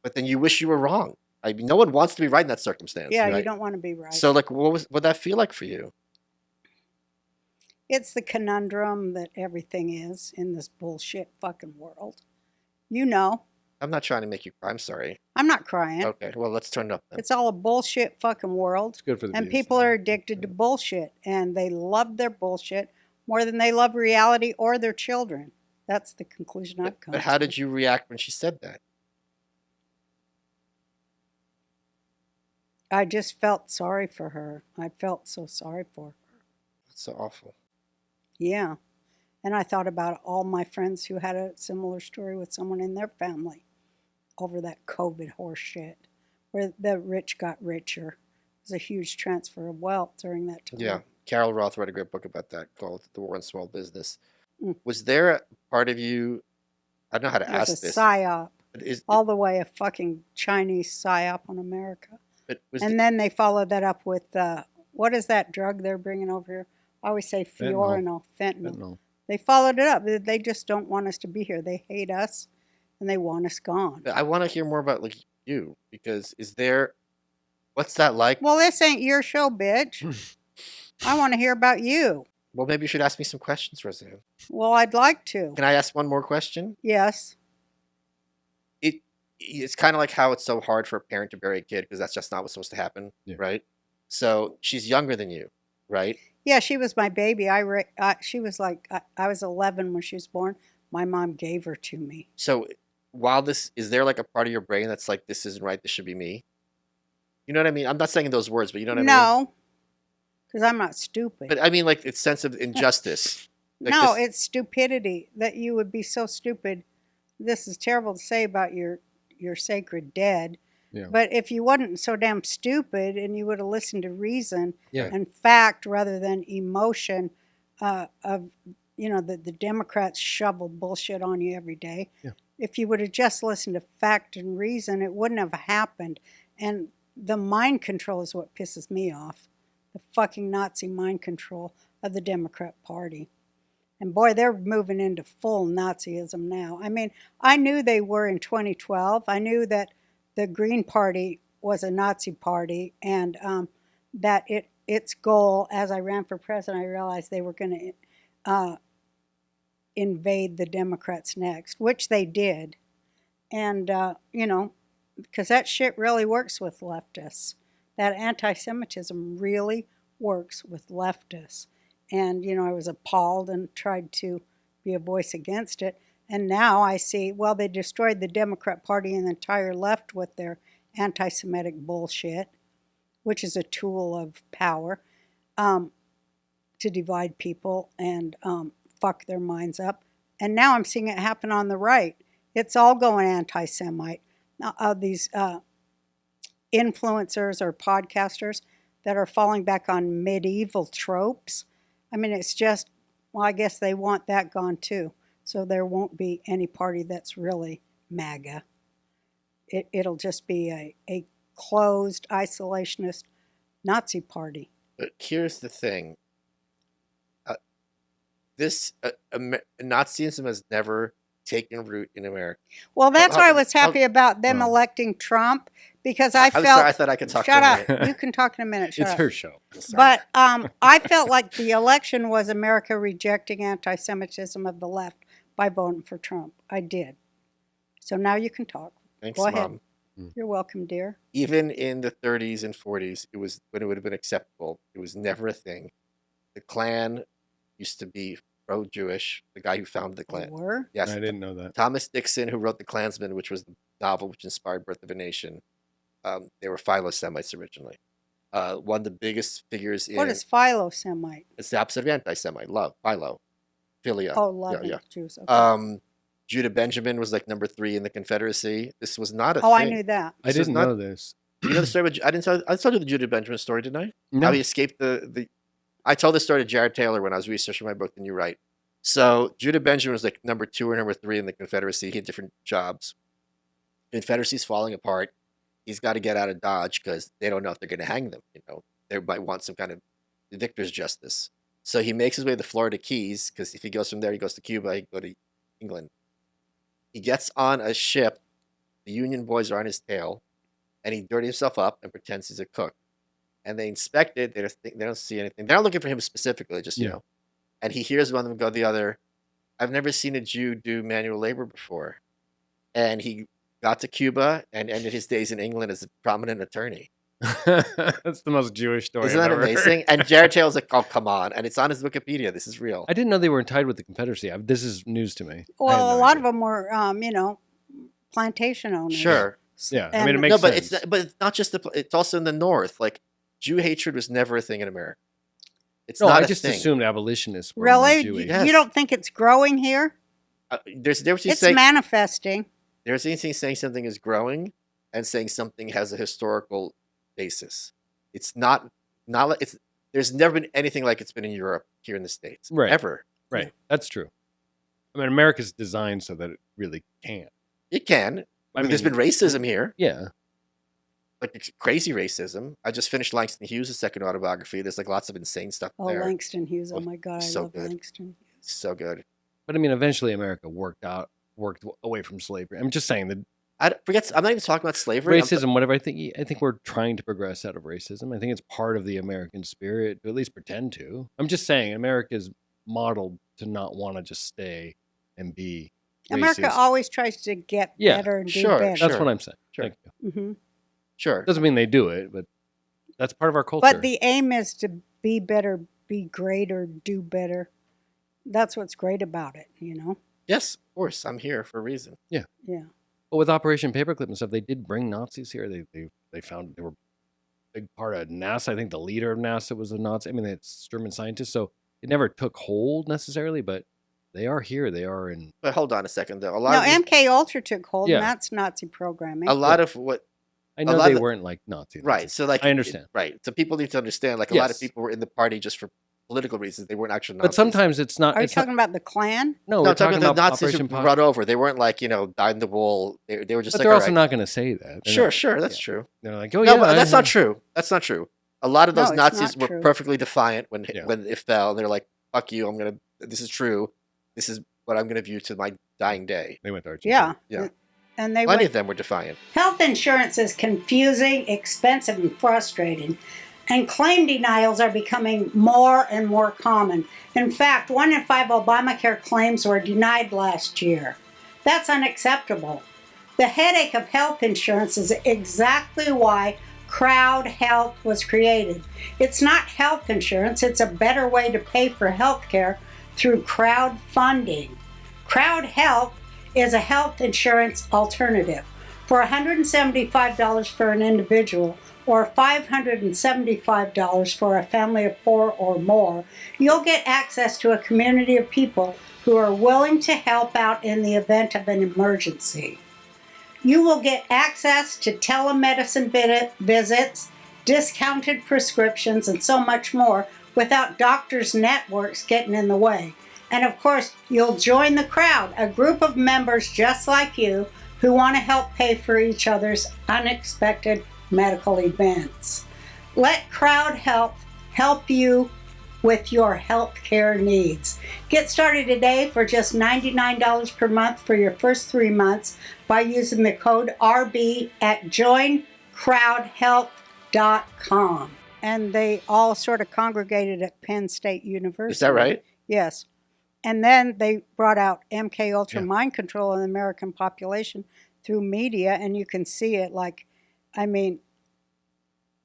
but then you wish you were wrong. I mean, no one wants to be right in that circumstance. Yeah, you right? don't want to be right. So, like, what'd that feel like for you? It's the conundrum that everything is in this bullshit fucking world. You know, I'm not trying to make you cry. I'm sorry. I'm not crying. Okay, well, let's turn it up then. It's all a bullshit fucking world. It's good for the And views. people are addicted to bullshit, and they love their bullshit more than they love reality or their children. That's the conclusion I've come But to. how did you react when she said that? I just felt sorry for her. I felt so sorry for her. That's so awful. Yeah. And I thought about all my friends who had a similar story with someone in their family over that COVID horse shit, where the rich got richer. It was a huge transfer of wealth during that time. Yeah, Carol Roth wrote a great book about that called "The War on Small Business." Mm. Was there a part of you? I don't know how to It was ask a this. psyop, But is all the way a fucking Chinese psyop on America. but was And then they followed that up with, what is that drug they're bringing over here? I always say Fentanyl. fentanyl. Fentanyl. They followed it up. They just don't want us to be here. They hate us, and they want us gone. I want to hear more about like you, because is there? What's that like? Well, this ain't your show, bitch. I want to hear about you. Well, maybe you should ask me some questions, Roseanne. Well, I'd like to. Can I ask one more question? Yes. It's kind of like how it's so hard for a parent to bury a kid, because that's just not what's supposed to happen, Yeah. right? So she's younger than you, right? Yeah, she was my baby. She was like, I was 11 when she was born. My mom gave her to me. So while is there like a part of your brain that's like, this isn't right, this should be me? You know what I mean? I'm not saying those words, but you know what I mean? No, because I'm not stupid. But I mean, like, it's sense of injustice. Like No, this- it's stupidity that you would be so stupid. This is terrible to say about your sacred dead. Yeah. But if you wasn't so damn stupid and you would have listened to reason Yeah. and fact rather than emotion, of the Democrats shovel bullshit on you every day. Yeah. If you would have just listened to fact and reason, it wouldn't have happened. And the mind control is what pisses me off. The fucking Nazi mind control of the Democrat Party. And boy, they're moving into full Nazism now. I mean, I knew they were in 2012. I knew that the Green Party was a Nazi party, and that its goal, as I ran for president, I realized they were going to invade the Democrats next, which they did. And, because that shit really works with leftists. That anti-Semitism really works with leftists. And, I was appalled and tried to be a voice against it. And now I see, well, they destroyed the Democrat Party and the entire left with their anti-Semitic bullshit, which is a tool of power, to divide people and fuck their minds up. And now I'm seeing it happen on the right. It's all going anti-Semite. These influencers or podcasters that are falling back on medieval tropes. I mean, it's just, well, I guess they want that gone too. So there won't be any party that's really MAGA. It'll just be a closed, isolationist Nazi party. But here's the thing. Nazism has never taken root in America. Well, that's why I was how- happy about them well. electing Trump, because I I'm felt... sorry, I thought I could talk Shut to up. her. You can talk in a minute. Shut It's up. her show. But I felt like the election was America rejecting anti-Semitism of the left by voting for Trump. I did. So now you can talk. Thanks, Go ahead. Mom. You're welcome, dear. Even in the 30s and 40s, it was when it would have been acceptable. It was never a thing. The Klan used to be pro-Jewish. The guy who founded the They Klan. were? Yes, I didn't know that. Thomas Dixon, who wrote The Klansman, which was the novel which inspired Birth of a Nation. They were Philo-Semites originally. One of the biggest figures in... What is Philo-Semite? It's the opposite of anti-Semite. Love. Philo. Philia. Oh, love yeah. Jews. Okay. Judah Benjamin was like number 3 in the Confederacy. This was not a Oh, thing. I knew that. I This was didn't not- know this. You know the story about, I told you the Judah Benjamin story, didn't I? No. How he escaped I told this story to Jared Taylor when I was researching my book, The New Right. So Judah Benjamin was like number 2 or number 3 in the Confederacy. He had different jobs. Confederacy's falling apart. He's got to get out of Dodge because they don't know if they're going to hang them. You know, they might want some kind of victor's justice. So he makes his way to the Florida Keys because if he goes from there, he goes to Cuba, he go to England. He gets on a ship. The Union boys are on his tail, and he dirties himself up and pretends he's a cook. And they inspect it. They don't see anything. They're not looking for him specifically, just, you Yeah. know. And he hears one of them go the other, I've never seen a Jew do manual labor before. And he got to Cuba and ended his days in England as a prominent attorney. That's the most Jewish story. Isn't I've that ever heard. amazing? And Jared Taylor's like, oh, come on. And it's on his Wikipedia. This is real. I didn't know they were tied with the Confederacy. This is news to me. I had Well, a no lot idea. of them were, plantation owners. Sure. Yeah, I And- mean, it makes No, but sense. it's not just it's also in the North. Like, Jew hatred was never a thing in America. It's no, not I a just thing. assumed abolitionists were more Really? Jewish. Yes. You don't think it's growing here? There's a difference between It's saying manifesting. there's anything saying something is growing and saying something has a historical basis. It's not like it's. There's never been anything like it's been in Europe here in the States. Right. Ever. Right, that's true. I mean, America's designed so that it really can't. It can. I There's mean, been racism here. yeah. Like it's crazy racism. I just finished Langston Hughes' second autobiography. There's like lots of insane stuff Oh, there. Langston Hughes. Oh, Oh, my God. I so love good. Langston. So good. But I mean, eventually America worked away from slavery. I'm just saying that I'm not even talking about slavery. racism, whatever. I think we're trying to progress out of racism. I think it's part of the American spirit to at least pretend to. I'm just saying America's modeled to not want to just stay and be America racist. always tries to get Yeah, better and do sure, better. That's sure. what I'm saying. Sure. Thank you. hmm Sure. Doesn't mean they do it, but that's part of our culture. But the aim is to be better, be greater, do better. That's what's great about it, Yes, of course. I'm here for a reason. Yeah. But with Operation Paperclip and stuff, they did bring Nazis here. They found they were a big part of NASA. I think the leader of NASA was a Nazi. I mean, it's German scientists, so it never took hold necessarily, but they are here. They are in. But hold on a second, though. No, MK Ultra took hold, Yeah. and that's Nazi programming. A lot of what I know lot they of- weren't like Nazis. right. So like I understand. Right. So people need to understand. Like a lot of Yes. people were in the party just for political reasons. They weren't actually But Nazis. sometimes it's not. Are you it's not- talking about the Klan? no, No, we're I'm talking about the Nazis Operation who Pop- brought over. They weren't like dyed in the wool. They were just But like, they're all also right. not going to say that. They're Sure, not- sure. That's yeah. true. They're like, oh No, yeah, but that's I- not true. That's not true. A lot of No, those it's Nazis not were true. perfectly defiant when Yeah. it fell. And they're like, "Fuck you! This is true. This is what I'm gonna view to my dying day." They went to Argentina. Yeah. Yeah. And they Plenty went, of them were defiant. health insurance is confusing, expensive, and frustrating, and claim denials are becoming more and more common. In fact, 1 in 5 Obamacare claims were denied last year. That's unacceptable. The headache of health insurance is exactly why Crowd Health was created. It's not health insurance, it's a better way to pay for health care through crowdfunding. Crowd Health is a health insurance alternative. For $175 for an individual or $575 for a family of 4 or more, you'll get access to a community of people who are willing to help out in the event of an emergency. You will get access to telemedicine visits, discounted prescriptions, and so much more without doctors' networks getting in the way. And of course, you'll join the crowd, a group of members just like you who want to help pay for each other's unexpected medical events. Let Crowd Health help you with your health care needs. Get started today for just $99 per month for your first 3 months by using the code RB at joincrowdhealth.com. And they all sort of congregated at Penn State University. Is that right? Yes. And then they brought out MK Ultra Yeah. mind control of the American population through media, and you can see it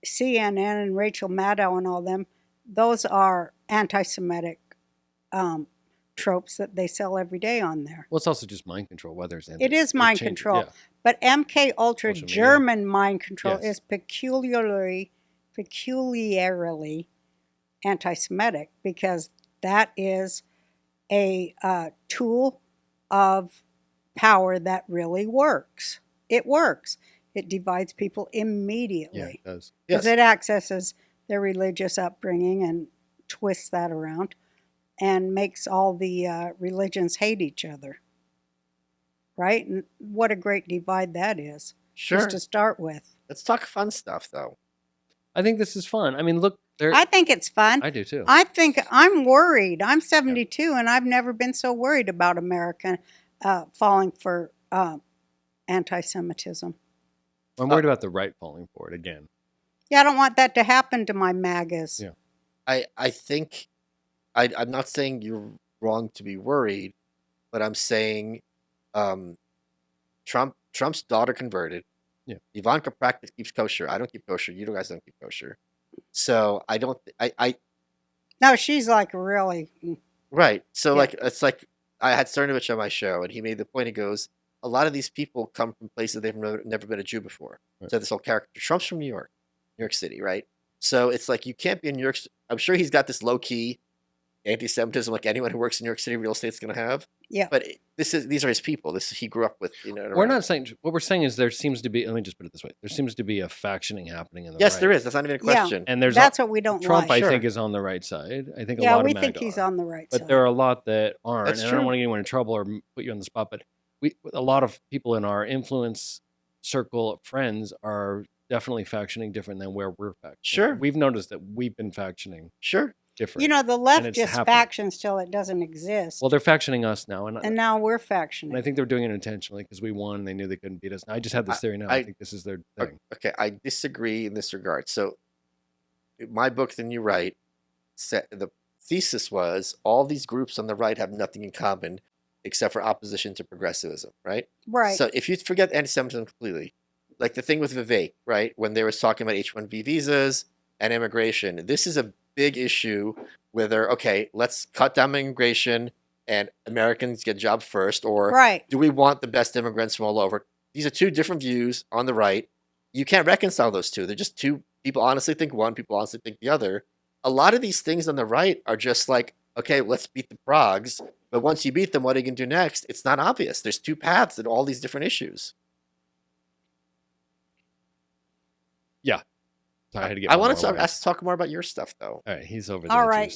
CNN and Rachel Maddow and all them, those are anti-Semitic tropes that they sell every day on there. Well, it's also just mind control. Whether it's It is mind control. Yeah. But MK Ultra Social media. German mind control Yes. is peculiarly anti-Semitic because that is a tool of power that really works. It works. It divides people Yeah, immediately it does. because Yes. it accesses their religious upbringing and twists that around and makes all the religions hate each other. Right? And what a great divide that is, Sure. just to start with. Let's talk fun stuff, though. I think this is fun. I mean, look, there. I think it's fun. I do too. I think I'm worried. I'm 72 and I've never been so worried about America falling for anti-Semitism. I'm worried about the right falling for it again. Yeah, I don't want that to happen to my MAGAs. Yeah. I think I'm not saying you're wrong to be worried, but I'm saying Trump's daughter converted. Yeah. Ivanka practice keeps kosher. I don't keep kosher. You guys don't keep kosher. So I don't. I No, she's like really. right. So Yeah. like it's like I had Cernovich on my show, and he made the point. He goes, a lot of these people come from places they've never been a Jew before. Right. So this whole character, Trump's from New York City, right? So it's like you can't be in New York. I'm sure he's got this low key anti-Semitism, like anyone who works in New York City real estate's going to have. Yeah. But these are his people. He grew up with. We're not saying what we're saying is there seems to be. Let me just put it this way: there seems to be a factioning happening in the Yes, right. there is. That's not even a Yeah. question. And there's That's what we don't Trump. like. I Sure. think is on the right side. I think a Yeah, lot we of think MAGA he's are. on the right But side. there are a lot that aren't, That's and I don't true. want to get anyone in trouble or put you on the spot. But a lot of people in our influence circle of friends are definitely factioning different than where we're factioning. Sure. We've noticed that we've been factioning Sure. different. You know, the left it's just happening. factions till it doesn't exist. Well, they're factioning us now, and now we're and factioning. I think they're doing it intentionally because we won and they knew they couldn't beat us. I just had this theory now. I think this is their thing. Okay, I disagree in this regard. So, my book, The New Right, the thesis was all these groups on the right have nothing in common except for opposition to progressivism, right? Right. So if you forget anti-Semitism completely, like the thing with Vivek, right, when they were talking about H-1B visas and immigration, this is a big issue. Whether let's cut down immigration and Americans get jobs first, or right. do we want the best immigrants from all over? These are two different views on the right. You can't reconcile those two. They're just two people honestly think one, people honestly think the other. A lot of these things on the right are just like, okay, let's beat the progs. But once you beat them, what are you going to do next? It's not obvious. There's two paths in all these different issues. Yeah. So I had to get. I one want more to word. talk more about your stuff, though. All right, he's over there. All right.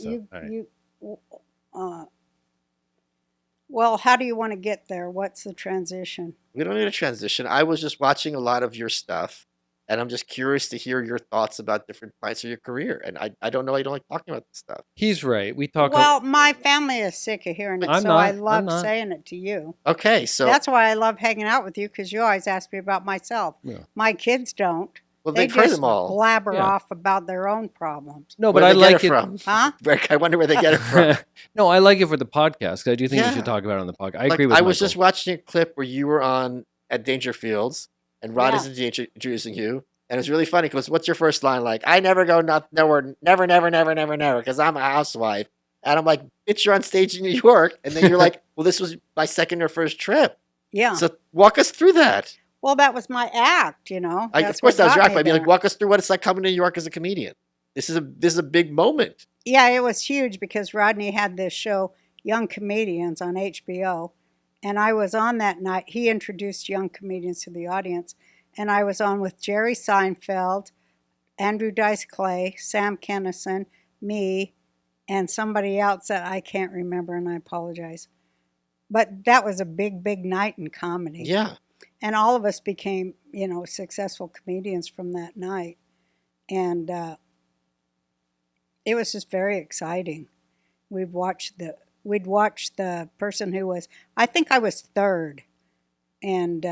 Well, how do you want to get there? What's the transition? We don't need a transition. I was just watching a lot of your stuff, and I'm just curious to hear your thoughts about different parts of your career. And I don't know why you don't like talking about this stuff. He's right. We talk. Well, my family is sick of hearing it, I'm so not. I I'm love not. saying it to you. Okay, so That's why I love hanging out with you, because you always ask me about myself. Yeah. My kids don't. well, They they've heard just them all. blabber Yeah. off about their own problems. No, Where but I they get like it it. from. Huh? I wonder where they get it from. No, I like it for the podcast. 'Cause I do think we Yeah. should talk about it on the podcast. I Like, agree with. I was Michael. just watching a clip where you were on at Dangerfields, and Rod Yeah. is introducing you, and it's really funny because what's your first line? Like, I never go nowhere, never, never, never, never, never, because I'm a housewife. And I'm like, bitch, you're on stage in New York, and then you're like, well, this was my second or first trip. Yeah. So walk us through that. Well, that was my act, you know. Of That's course, what that was your got act, but I me mean, like, there. walk us through what it's like coming to New York as a comedian. This is a big moment. Yeah, it was huge because Rodney had this show, Young Comedians, on HBO. And I was on that night. He introduced young comedians to the audience. And I was on with Jerry Seinfeld, Andrew Dice Clay, Sam Kinison, me, and somebody else that I can't remember, and I apologize. But that was a big, big night in comedy. Yeah. And all of us became, successful comedians from that night. And it was just very exciting. We'd watch the person who was, I think I was third. And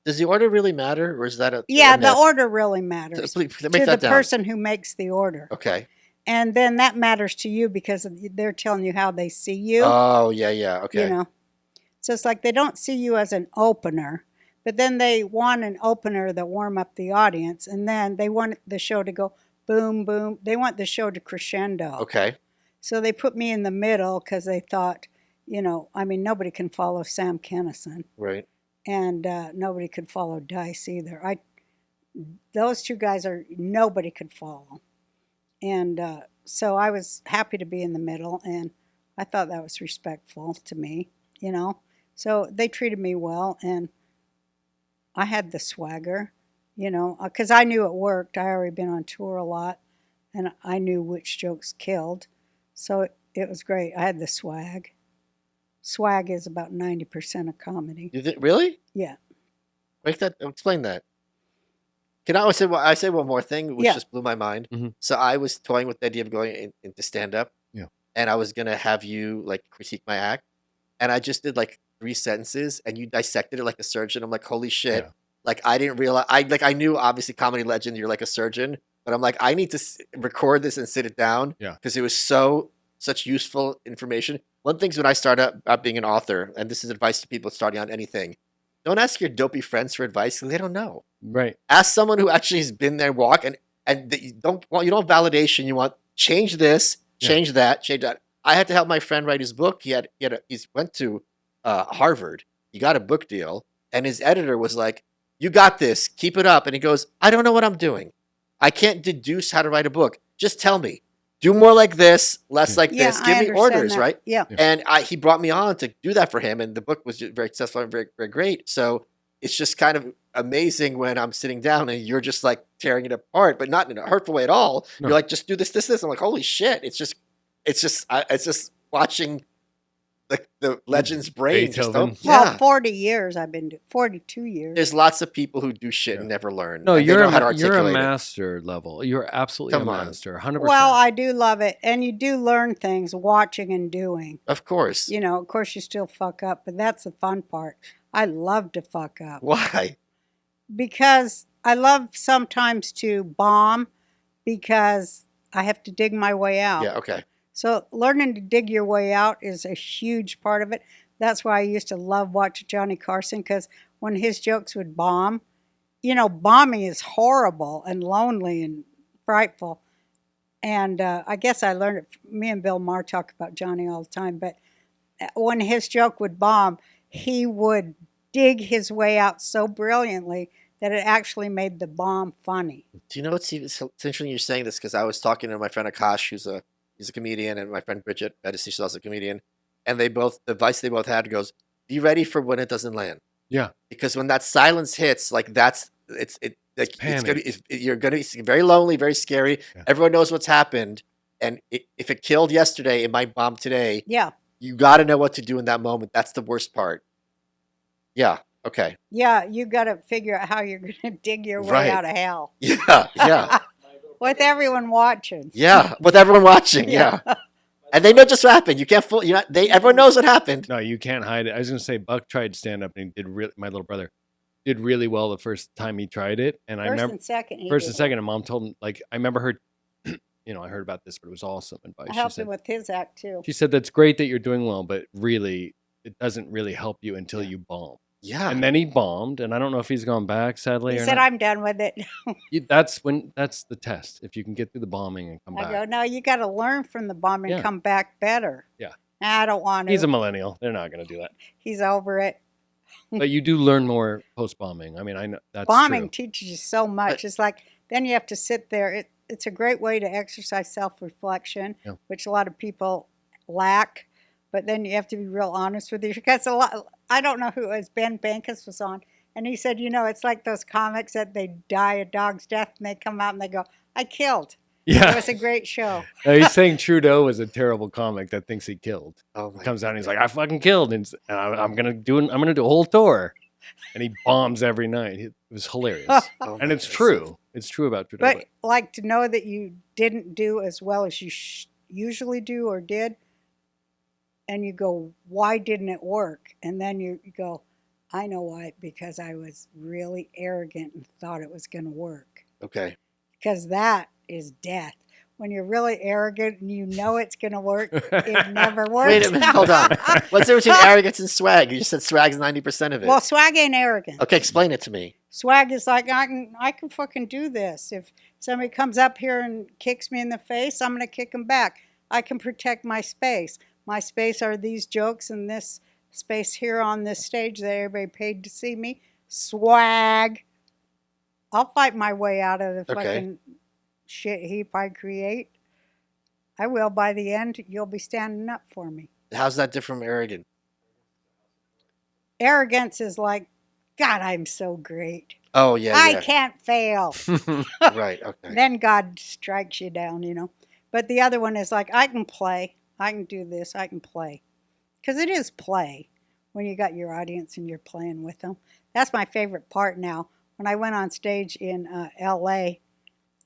Does the order really matter, or is that a yeah, a the myth? order really matters Please, to make the that down. person who makes the order. Okay. And then that matters to you because they're telling you how they see you. Oh, yeah. Okay. So it's like they don't see you as an opener, but then they want an opener that warm up the audience, and then they want the show to go boom, boom. They want the show to crescendo. Okay. So they put me in the middle because they thought, nobody can follow Sam Kinison, Right. and nobody could follow Dice either. Those two guys nobody could follow. And so I was happy to be in the middle, and I thought that was respectful to me, So they treated me well, and I had the swagger, because I knew it worked. I already been on tour a lot, and I knew which jokes killed. So it was great. I had the swag. Swag is about 90% of comedy. Really? Yeah. Explain that. Can I say one more thing, which Yeah. just blew my mind? Mhm. So I was toying with the idea of going into stand up. Yeah. And I was gonna have you like critique my act, and I just did like 3 sentences, and you dissected it like a surgeon. I'm like, holy shit! Yeah. Like I didn't realize. I knew obviously comedy legend. You're like a surgeon, but I'm like I need to record this and sit it down. Yeah. Because it was such useful information. One thing's when I started out being an author, and this is advice to people starting on anything. Don't ask your dopey friends for advice because they don't know. Right. Ask someone who actually has been there, walk, and you don't want validation. You want change this, change that, change that. I had to help my friend write his book. He went to Harvard. He got a book deal, and his editor was like, "You got this. Keep it up." And he goes, "I don't know what I'm doing. I can't deduce how to write a book. Just tell me. Do more like this, less like Yeah, this. I Give me understand orders, that. right?" Yeah. And he brought me on to do that for him, and the book was just very successful and very, very great. So it's just kind of amazing when I'm sitting down and you're just like tearing it apart, but not in a hurtful way at all. No. You're like, just do this, this, this. I'm like, holy shit! It's just watching the legend's brain. Just Beethoven. Well, 40 years I've been 42 years. There's lots of people who do shit and never learn. No, and they you're know how to you're a articulate it. master level. You're absolutely Come a on. master. 100%. Well, I do love it. And you do learn things watching and doing. Of course. Of course you still fuck up, but that's the fun part. I love to fuck up. Why? Because I love sometimes to bomb because I have to dig my way out. Yeah. Okay. So learning to dig your way out is a huge part of it. That's why I used to love watching Johnny Carson, because when his jokes would bomb, bombing is horrible and lonely and frightful. And I guess I learned it. Me and Bill Maher talk about Johnny all the time. But when his joke would bomb, he would dig his way out so brilliantly that it actually made the bomb funny. Do you know it's interesting you're saying this, because I was talking to my friend Akash, he's a comedian, and my friend Bridget Edison, she's also a comedian, and the advice they both had goes, be ready for when it doesn't land. Yeah. Because when that silence hits, like you're gonna be very lonely, very scary. Yeah. Everyone knows what's happened, and if it killed yesterday, it might bomb today. Yeah. You got to know what to do in that moment. That's the worst part. Yeah. Okay. Yeah, you got to figure out how you're going to dig your way Right. out of hell. Yeah. Yeah. With everyone watching. Yeah. With everyone watching. Yeah. And they know just what happened. You can't fool. Everyone knows what happened. No, you can't hide it. I was going to say, Buck tried stand up and he did my little brother did really well the first time he tried it. And I remember And second. he first did and second, and Mom told him, like, I remember her, I heard about this, but it was awesome advice. I helped him with his act too. She said, that's great that you're doing well, but really, it doesn't really help you until you bomb. Yeah. And then he bombed, and I don't know if he's gone back, sadly. He or said, not. I'm done with it. That's the test. If you can get through the bombing and come I back. go, no, you got to learn from the bomb and Yeah. come back better. Yeah. I don't want to. He's a millennial. They're not going to do that. He's over it. But you do learn more post bombing. I mean, I know that's Bombing true. teaches you so much. It's like, then you have to sit there. It's a great way to exercise self-reflection, Yeah. which a lot of people lack. But then you have to be real honest with you. Because I don't know who it was, Ben Bankus was on. And he said, it's like those comics that they die a dog's death and they come out and they go, I killed. It Yeah. was a great show. He's saying Trudeau was a terrible comic that thinks he killed. Oh He my comes out and he's like, I fucking killed, and I'm gonna do a whole tour, and he bombs every night. It was hilarious, Oh and my it's goodness. true. It's true about Trudeau. But like to know that you didn't do as well as you usually do or did, and you go, why didn't it work? And then you go, I know why, because I was really arrogant and thought it was going to work. Okay. Because that is death. When you're really arrogant and you know it's going to work, it never works. Wait a minute. Hold on. What's the difference between arrogance and swag? You just said swag's 90% of it. Well, swag ain't arrogant. Okay, explain it to me. Swag is like, I can fucking do this. If somebody comes up here and kicks me in the face, I'm going to kick them back. I can protect my space. My space are these jokes and this space here on this stage that everybody paid to see me. Swag. I'll fight my way out of the Okay. fucking shit heap I create. I will. By the end, you'll be standing up for me. How's that different from arrogant? Arrogance is like, God, I'm so great. Oh yeah, I yeah. can't fail. Right. Okay. Then God strikes you down. But the other one is like, I can play. I can do this. I can play. Because it is play when you got your audience and you're playing with them. That's my favorite part now. When I went on stage in LA,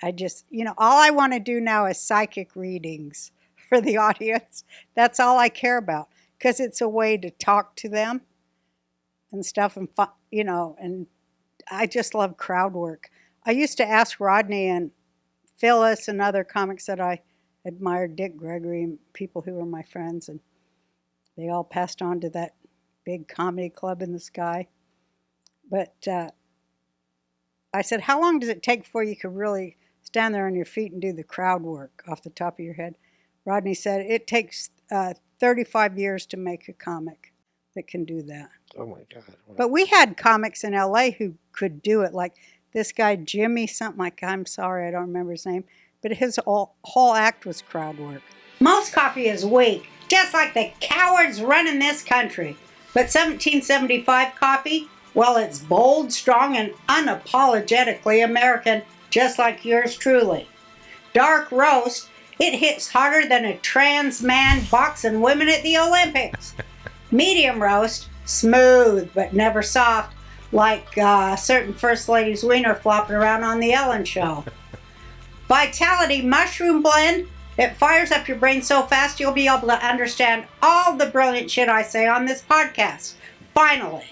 I just, all I want to do now is psychic readings for the audience. That's all I care about because it's a way to talk to them and stuff and I just love crowd work. I used to ask Rodney and Phyllis and other comics that I admired, Dick Gregory, and people who were my friends, and they all passed on to that big comedy club in the sky. But I said, how long does it take before you could really stand there on your feet and do the crowd work off the top of your head? Rodney said, it takes 35 years to make a comic that can do that. Oh my God. Wow. But we had comics in LA who could do it, like this guy, Jimmy something like, I'm sorry, I don't remember his name, but his whole act was crowd work. Most coffee is weak, just like the cowards running this country. But 1775 coffee, well, it's bold, strong, and unapologetically American, just like yours truly. Dark roast, it hits harder than a trans man boxing women at the Olympics. Medium roast, smooth but never soft, like certain first lady's wiener flopping around on the Ellen Show. Vitality mushroom blend, it fires up your brain so fast you'll be able to understand all the brilliant shit I say on this podcast. Finally.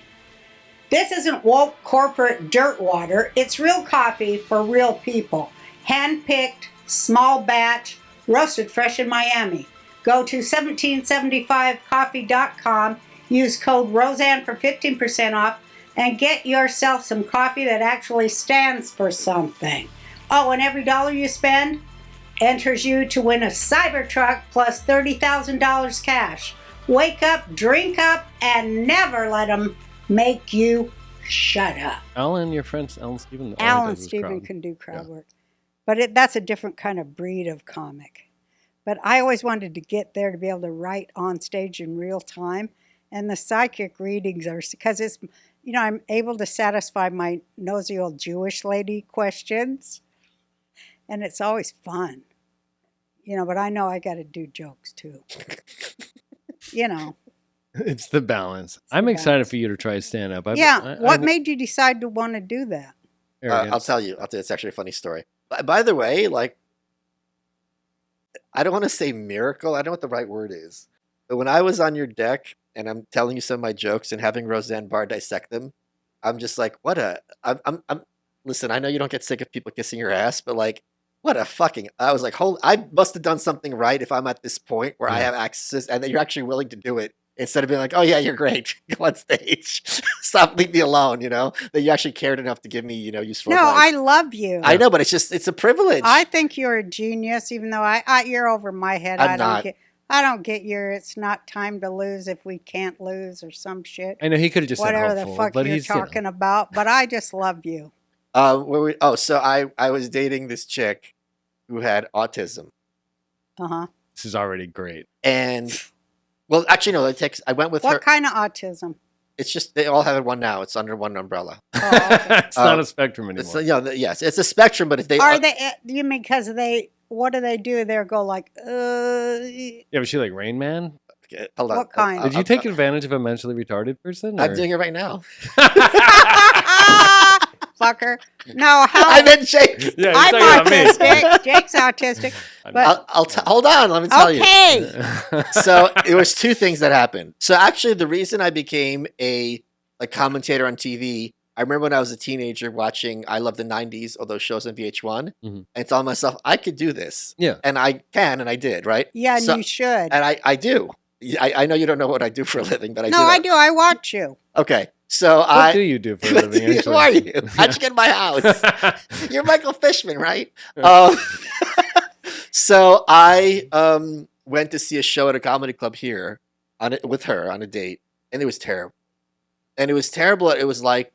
This isn't woke corporate dirt water. It's real coffee for real people. Hand-picked, small batch, roasted fresh in Miami. Go to 1775coffee.com, use code Roseanne for 15% off, and get yourself some coffee that actually stands for something. Oh, and every dollar you spend enters you to win a Cybertruck plus $30,000 cash. Wake up, drink up, and never let them make you shut up. Alan, your friend Alan Stephen. all he Alan does is Stephen crowd. can do crowd Yeah. work. But that's a different kind of breed of comic. But I always wanted to get there to be able to write on stage in real time. And the psychic readings are, because it's, I'm able to satisfy my nosy old Jewish lady questions. And it's always fun. But I know I got to do jokes too. It's the balance. I'm the excited balance. for you to try stand up. What made you decide to want to do that? I'll tell you. It's actually a funny story. By the way, like, I don't want to say miracle. I don't know what the right word is. But when I was on your deck and I'm telling you some of my jokes and having Roseanne Barr dissect them, I'm just like, listen, I know you don't get sick of people kissing your ass, but like, I was like, I must have done something right if I'm at this point where I have access and that you're actually willing to do it. Instead of being like, oh yeah, you're great. Go on stage. Stop, leave me alone, that you actually cared enough to give me, useful No, advice. I love you. I know, but it's a privilege. I think you're a genius, even though you're over my head. I'm not. I don't get your it's not time to lose if we can't lose or some shit. I know he could have just Whatever said the hopeful, fuck but you're he's talking about, but I just love you. So I was dating this chick who had autism. Uh-huh. This is already great. And well, actually, no. I went with her. What kind of autism? It's just they all have one now. It's under one umbrella. Oh, okay. It's not a spectrum anymore. Yes, it's a spectrum. But if they Are they? You mean because what do they do? They go like, Yeah, was she like Rain Man? Okay, hold on. What kind? Did you take advantage of a mentally retarded person? I'm or- doing it right now. fucker. No, how? I meant Jake. Yeah, I'm you're talking about me. autistic. Jake's autistic. But Hold on. Let me tell you. okay. So it was two things that happened. So actually, the reason I became a commentator on TV, I remember when I was a teenager watching I Love the 90s, all those shows on VH1, and telling myself, I could do this. Yeah. And I can, and I did, right? Yeah, and So- you should. And I do. I know you don't know what I do for a living, but I do. No, I do. I watch you. Okay. So What do you do for a living? Who Actually? are you? How'd you get in my house? You're Michael Fishman, right? So I went to see a show at a comedy club here with her on a date, and it was terrible. And it was terrible. It was like,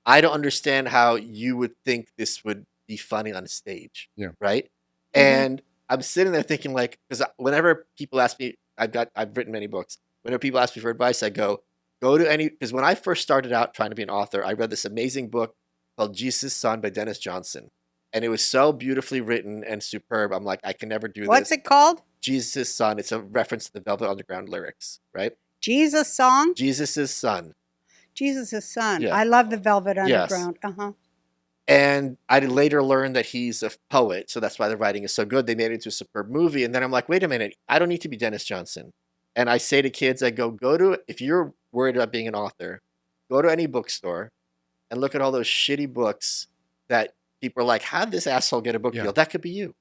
I don't understand how you would think this would be funny on a stage. Yeah. Right. And I'm sitting there thinking, like, because whenever people ask me, I've written many books. Whenever people ask me for advice, I go, go to any, because when I first started out trying to be an author, I read this amazing book called Jesus' Son by Dennis Johnson. And it was so beautifully written and superb. I'm like, I can never do What's this. it called? Jesus' Son. It's a reference to the Velvet Underground lyrics, right? Jesus song? Jesus' Son. Jesus' son. Yeah. I love the Velvet Yes. Underground. Uh-huh. And I later learned that he's a poet, so that's why the writing is so good. They made it into a superb movie. And then I'm like, wait a minute, I don't need to be Dennis Johnson. And I say to kids, I go to, if you're worried about being an author, go to any bookstore and look at all those shitty books that people are like, how'd this asshole get a book Yeah. deal? That could be you.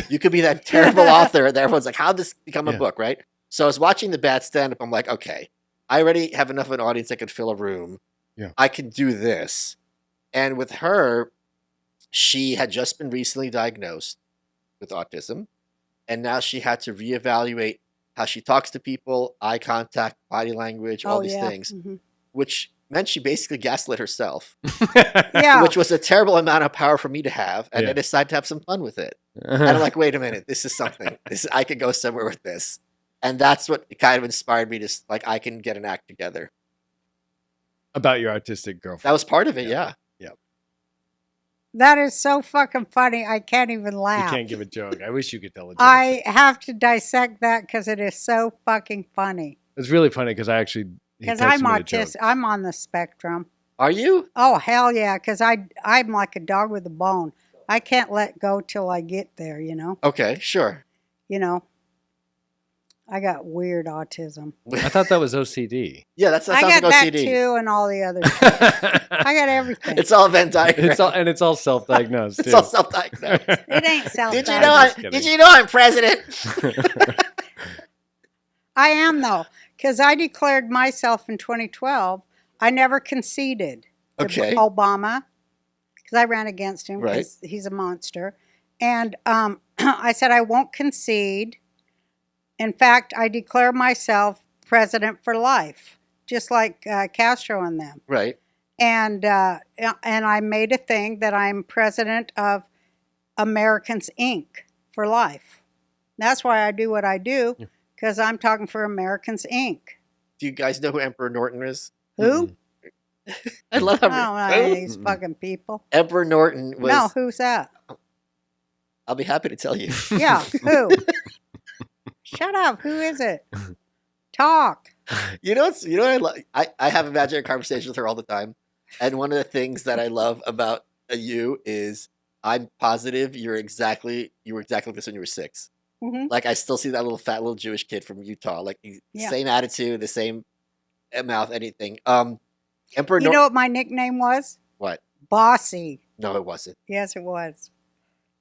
You could be that terrible author that everyone's like, how'd this become a Yeah. book, right? So I was watching the bad stand-up. I'm like, okay, I already have enough of an audience that could fill a room. Yeah. I can do this. And with her, she had just been recently diagnosed with autism. And now she had to reevaluate how she talks to people, eye contact, body language, all these things, Mhm. which meant she basically gaslit herself, Yeah. which was a terrible amount of power for me to have. And Yeah. I decided to have some fun with it. And I'm like, wait a minute, this is something. I could go somewhere with this. And that's what kind of inspired me to, like, I can get an act together. About your autistic girlfriend. That was part of it, yeah. That is so fucking funny. I can't even You laugh. can't give a joke. I wish you could tell a joke. I have to dissect that because it is so fucking funny. It's really funny because I actually he Because texted I'm me the autistic. joke. I'm on the spectrum. Are you? Oh, hell yeah. Because I'm like a dog with a bone. I can't let go till I get there, you know? Okay, sure. You know? I got weird autism. I thought that was OCD. Yeah, that sounds I got like that OCD. too and all the other shit. I got everything. It's all Venn diagram. It's all self-diagnosed It's too. all self-diagnosed. It ain't self Did you I'm know? just kidding. Did you know I'm president? I am, though. Because I declared myself in 2012. I never conceded to Okay. Obama. Because I ran against him Right. because he's a monster. And I said I won't concede. In fact, I declare myself president for life, just like Castro and them. Right. And I made a thing that I'm president of Americans Inc. for life. That's why I do what I do, because I'm talking for Americans Inc. Do you guys know who Emperor Norton is? Who? I love I how don't know these fucking people. Emperor Norton was. No, who's that? I'll be happy to tell you. Yeah, who? Shut up. Who is it? Talk. You know what I love? I have imaginary conversations with her all the time, and one of the things that I love about you is I'm positive you were exactly like this when you were 6. Mhm. Like I still see that little fat little Jewish kid from Utah, like Yeah. same attitude, the same mouth, anything. Emperor You Norton. know what my nickname was? What? Bossy. No, it wasn't. Yes, it was.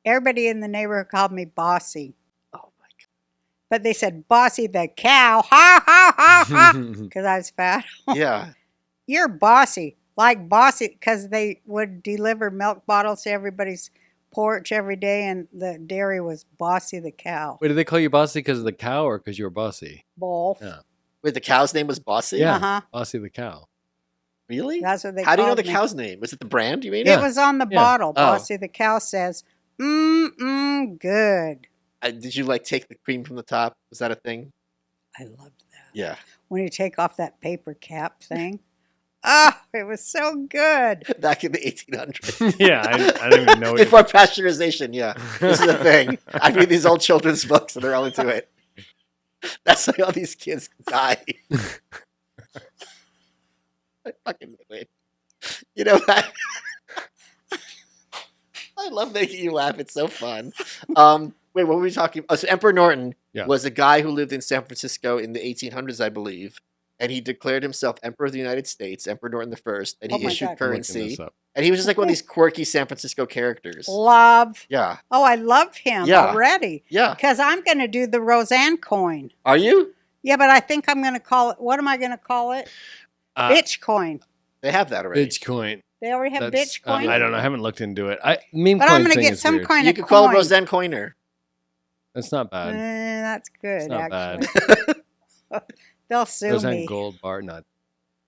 Everybody in the neighborhood called me Bossy. Oh my But they said Bossy the cow. Ha, ha, ha, ha. Because I was fat. god. Yeah. You're bossy. Like bossy, because they would deliver milk bottles to everybody's porch every day, and the dairy was Bossy the cow. Wait, did they call you bossy because of the cow or because you were bossy? Both. Yeah. Wait, the cow's name was Bossy? Yeah. Uh-huh. Bossy the cow. Really? That's what they How do you know called the me. cow's name? Was it the brand? You mean? Yeah. It was on the Yeah. bottle. Oh. Bossy the cow says, good. Did you like take the cream from the top? Was that a thing? I loved that. Yeah. When you take off that paper cap thing. Ah, it was so good. Back in the 1800s. Yeah, I don't even know what Before pasteurization, yeah. This is the thing. I read these old children's books and they're all into it. That's why all these kids die. I fucking knew it. You know, I love making you laugh. It's so fun. Wait, what were we talking about? Oh, so Emperor Norton Yeah. was a guy who lived in San Francisco in the 1800s, I believe. And he declared himself Emperor of the United States, Emperor Norton the First, and Oh he my issued God. I'm looking currency. this up. And he was just like one of these quirky San Francisco characters. Love. Yeah. Oh, I love him Yeah. already. Yeah. Because I'm going to do the Roseanne coin. Are you? Yeah, but I think I'm going to call it, what am I going to call it? Bitch coin. They have that already. Bitcoin. They already have That's- bitch coin? I don't know. I haven't looked into it. Meme But coin I'm going to thing get is some weird. kind You of could coin. call it Roseanne Coiner. That's not bad. That's good, It's not bad. actually. They'll sue Roseanne me. Gold Bar, not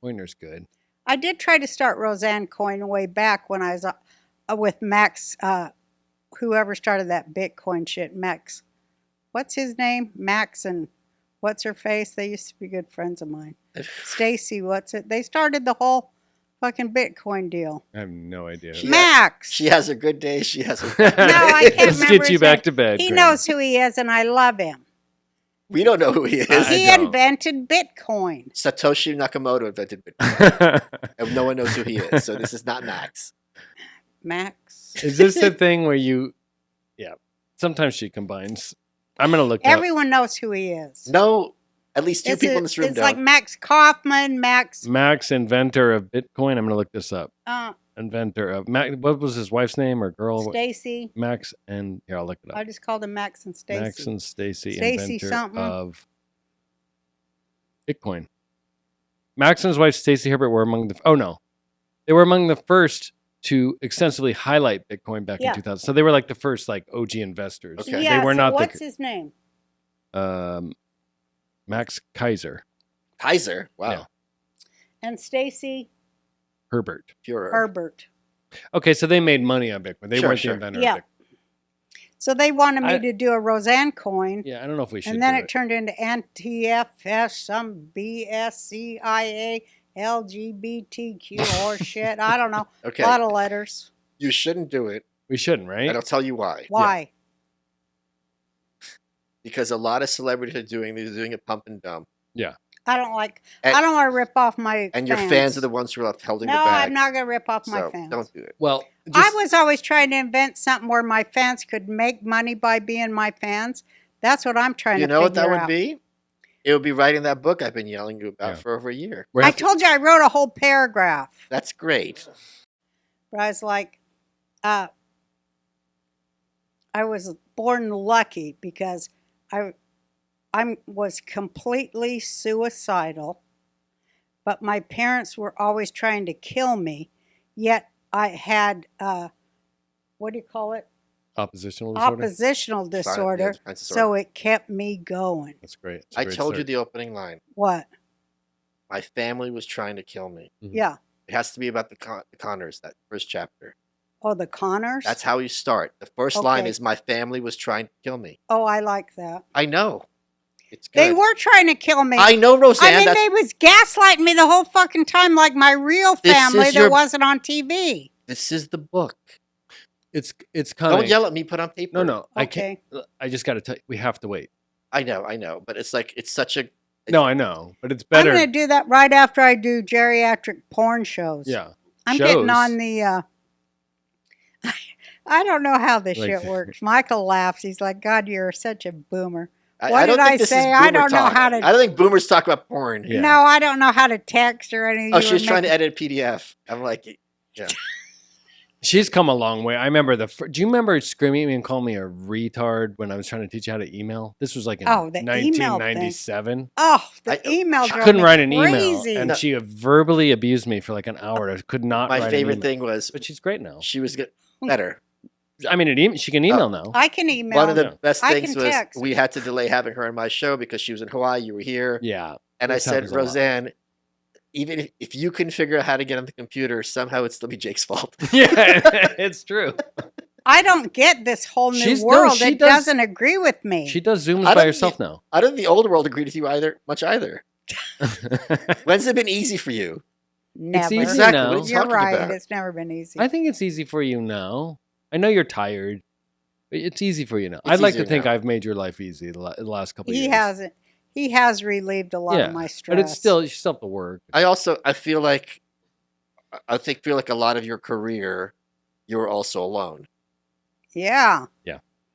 Coiner's good. I did try to start Roseanne Coin way back when I was with Max, whoever started that Bitcoin shit, Max. What's his name? Max and what's her face? They used to be good friends of mine. Stacy, what's it? They started the whole fucking Bitcoin deal. I have no idea. She- Max. She has her good days. She has her No, bad I days. can't Let's remember get you his back name. to bed. He Graham. knows who he is, and I love him. We don't know who he is. I He don't. invented Bitcoin. Satoshi Nakamoto invented Bitcoin, and no one knows who he is. So this is not Max. Max. Is this the thing where you? Yeah. Sometimes she combines. I'm gonna look up. Everyone knows who he is. No, at least two people in this room It's don't. like Max Kaufman, Max. Max, inventor of Bitcoin. I'm gonna look this up. Uh, Inventor of Max. What was his wife's name or girl? Stacy. Max and here I'll look it up. I just called him Max and Stacy. Max and Stacy, Stacy inventor something. of Bitcoin. Max and his wife Stacy Herbert were among the. Oh no, they were among the first to extensively highlight Bitcoin back Yeah. in 2000. So they were like the first like OG investors. Okay. Yeah, They were so not what's his name? Max Kaiser Kaiser. Wow. Yeah. And Stacy Herbert. Pure. Herbert. Okay, so they made money on Bitcoin. They Sure, weren't sure. the inventor Yeah. of Bitcoin. So they wanted me I- to do a Roseanne coin, Yeah, I don't know if we should. and then do it turned into NTFS, some BSCIA, LGBTQ or shit. I don't know. Okay. A lot of letters. You shouldn't do it, We shouldn't, right? and I'll tell you why. Why? Because a lot of celebrities are doing it pump and dump, I don't like. And- I don't want to rip off my. and your fans are the ones who are left holding No, the bag. I'm not going to rip off my so fans. don't do it. Well, I was always trying to invent something where my fans could make money by being my fans. That's what I'm trying You to know what that figure would out. be? It would be writing that book I've been yelling you about Yeah. for over a year. we're I have to- told you I wrote a whole paragraph, That's great. but I was like, I was born lucky because I was completely suicidal, but my parents were always trying to kill me. Yet I had what do you call it? oppositional disorder. Oppositional disorder. defense So disorder. it kept me going. That's great. It's a I great told you start. the opening line. What? My family was trying to kill me. Mhm. Yeah. It has to be about the Connors, that first chapter. Oh, the Connors. That's how you start. The first line Okay. is, my family was trying to kill me. Oh, I like that. I know. It's good. They were trying to kill me. I know, Roseanne. I mean, that's, they was gaslighting me the whole fucking time, like my real This family is that your- wasn't on TV. this is the book. It's kind of Don't yell at me, put on paper. No, I can't. Okay. I just got to tell you, we have to wait. I know. But it's like, it's such a. No, I know, but it's I'm better. going to do that right after I do geriatric porn shows. Yeah, I'm shows. getting on the. I don't know how this Like- shit works. Michael laughs. He's like, "God, you're such a boomer." I What don't did think I this is say? I boomer don't know talk. how to- I don't think boomers talk about porn. Yeah. No, I don't know how to text or anything. Oh, You she were was trying to making- edit a PDF. I'm like, yeah. She's come a long way. I remember do you remember screaming at me and calling me a retard when I was trying to teach you how to email? This was like in Oh, the email thing. 1997. Oh, the I- email. I drove couldn't me write an crazy. email, and No. she verbally abused me for like an hour. I could not. My write an favorite email. thing was But she's great now. she was better. I mean, she can email now. I can email. One of the Yeah. best I things can was text. we had to delay having her on my show because she was in Hawaii. You were here. Yeah, And I this said, happens a lot. Roseanne, even if you can figure out how to get on the computer, somehow it'd still be Jake's fault. yeah, it's true. I don't get this whole new She's- no, world. she It does- doesn't agree with me. She does Zooms I by don't herself think- now. I don't think the old world agreed with you either. When's it been easy for you? Never. easy Exactly. now. What are you You're talking right. about? It's never been easy. I think it's easy for you now. I know you're tired. But it's easy for you now. It's I'd like to easier think now. I've made your life easy the last couple of He years. hasn't. He has relieved a lot Yeah, of my stress. But it's still, you still have to work. I feel like a lot of your career, you were also alone. Yeah.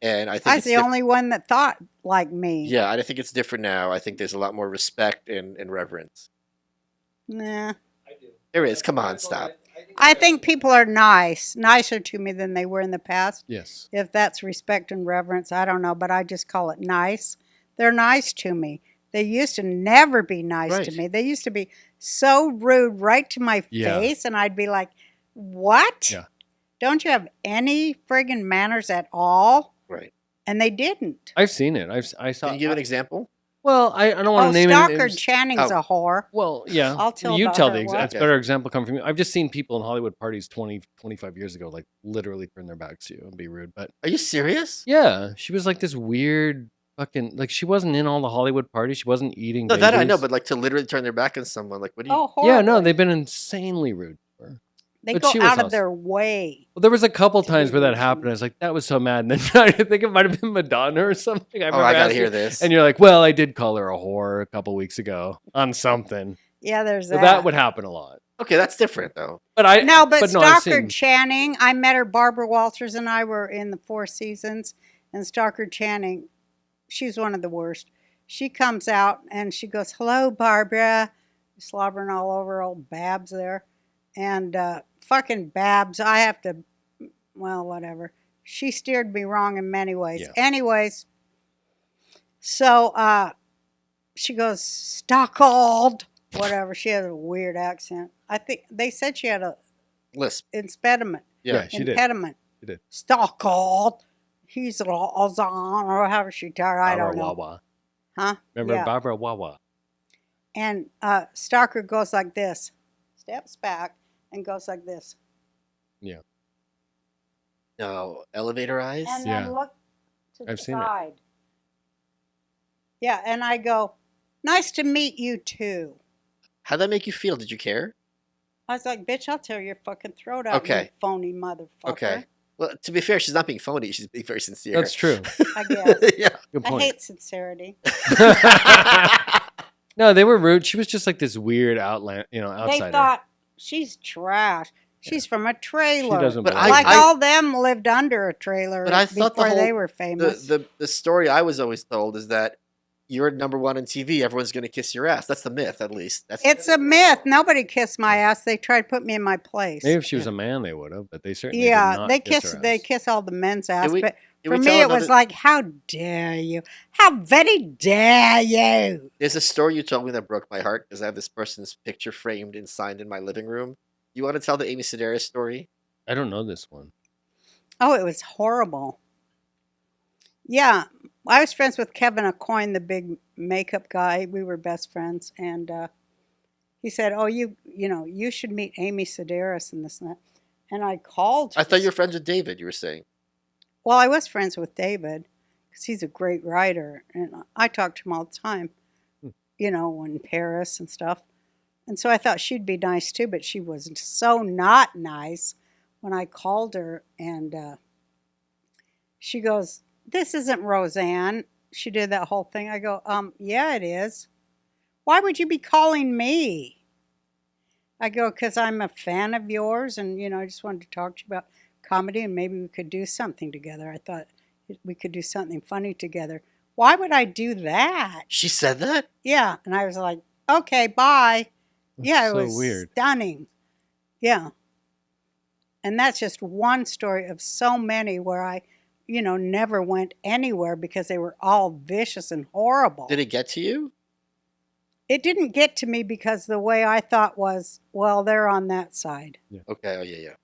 And I think I was it's the only one that thought like me. Yeah, I think it's different now. I think there's a lot more respect and reverence. Nah. There is. Come on, stop. I think people are nicer to me than they were in the past. Yes. If that's respect and reverence, I don't know, but I just call it nice. They're nice to me. They used to never be nice to Right. me. They used to be so rude right to my Yeah. face, and I'd be like, "What? Yeah. Don't you have any friggin' manners at all?" Right. And they didn't. I've seen it. I saw. Can you give an example? Well, I don't want Oh, to name any Stockard names. Channing's Oh. a whore. Well, yeah. I'll tell you about tell her the what? that's a Okay. better example come from you. I've just seen people in Hollywood parties 20, 25 years ago, like literally turn their backs to you and be rude. But Are you serious? yeah, she was like this weird fucking like she wasn't in all the Hollywood parties. She wasn't eating. No, that I know, babies. but like to literally turn their back on someone, like what do you? Oh, horrible. Yeah, no, they've been insanely rude to her. They but go she was out of awesome. their way. Well, there was a couple To times be where that rude to happened. me. I was like, that was so mad. And then I think it might have been Madonna or something. Oh, I gotta hear this. And you're like, well, I did call her a whore a couple weeks ago on something. Yeah, there's So that. that would happen a lot. Okay, that's different though. But I No, but I've Stockard seen- Channing, I met her. Barbara Walters and I were in the Four Seasons, and Stockard Channing, she's one of the worst. She comes out and she goes, "Hello, Barbara," slobbering all over old Babs there, and fucking Babs. I have to, well, whatever. She steered me wrong in many ways. Yeah. Anyways, so she goes, "Stockard," whatever. She has a weird accent. I think they said she had a Lisp. impediment. Yeah, she did. Impediment. She did. Stockard. He's Roseanne, or however she died. I don't know. Wawa. Huh? Remember Yeah. Barbara Wawa? And Stockard goes like this, steps back, and goes like this. No, elevator eyes. And Yeah. then look to the I've seen it. side. Yeah, and I go, "Nice to meet you too." How'd that make you feel? Did you care? I was like, "Bitch, I'll tear your fucking throat out, Okay. you phony motherfucker." Okay. Well, to be fair, she's not being phony. She's being very sincere. That's true. I guess. Yeah. Good I point. hate sincerity. No, they were rude. She was just like this weird outsider. They thought she's trash. She's from a trailer. She doesn't But belong. Like I- all them lived under a trailer But I thought the before they whole- were famous. The story I was always told is that you're number one on TV. Everyone's going to kiss your ass. That's the myth, at least. That's It's a myth. Nobody kissed my ass. They tried to put me in my place. Maybe if she was a man, they would have, but they certainly did Yeah, not they kiss kiss. her They ass. kiss all the men's ass. we- But Can for we me, tell it was another- like, "How dare you? How very dare you?" There's a story you told me that broke my heart because I have this person's picture framed and signed in my living room. You want to tell the Amy Sedaris story? I don't know this one. Oh, it was horrible. Yeah, I was friends with Kevin Aucoin, the big makeup guy. We were best friends, and he said, "Oh, you should meet Amy Sedaris and this and that." And I called. I thought you were friends with David, you were saying. Well, I was friends with David because he's a great writer, and I talk to him all the time, in Paris and stuff. And so I thought she'd be nice too, but she was so not nice when I called her, and she goes, "This isn't Roseanne." She did that whole thing. I go, "Yeah, it is. Why would you be calling me?" I go, "Because I'm a fan of yours, and, I just wanted to talk to you about comedy, and maybe we could do something together. I thought we could do something funny together." Why would I do that? She said that? Yeah. And I was like, "Okay, bye." Yeah, it so was weird. stunning. Yeah. And that's just one story of so many where I, never went anywhere because they were all vicious and horrible. Did it get to you? It didn't get to me because the way I thought was, well, they're on that side. Okay, oh yeah.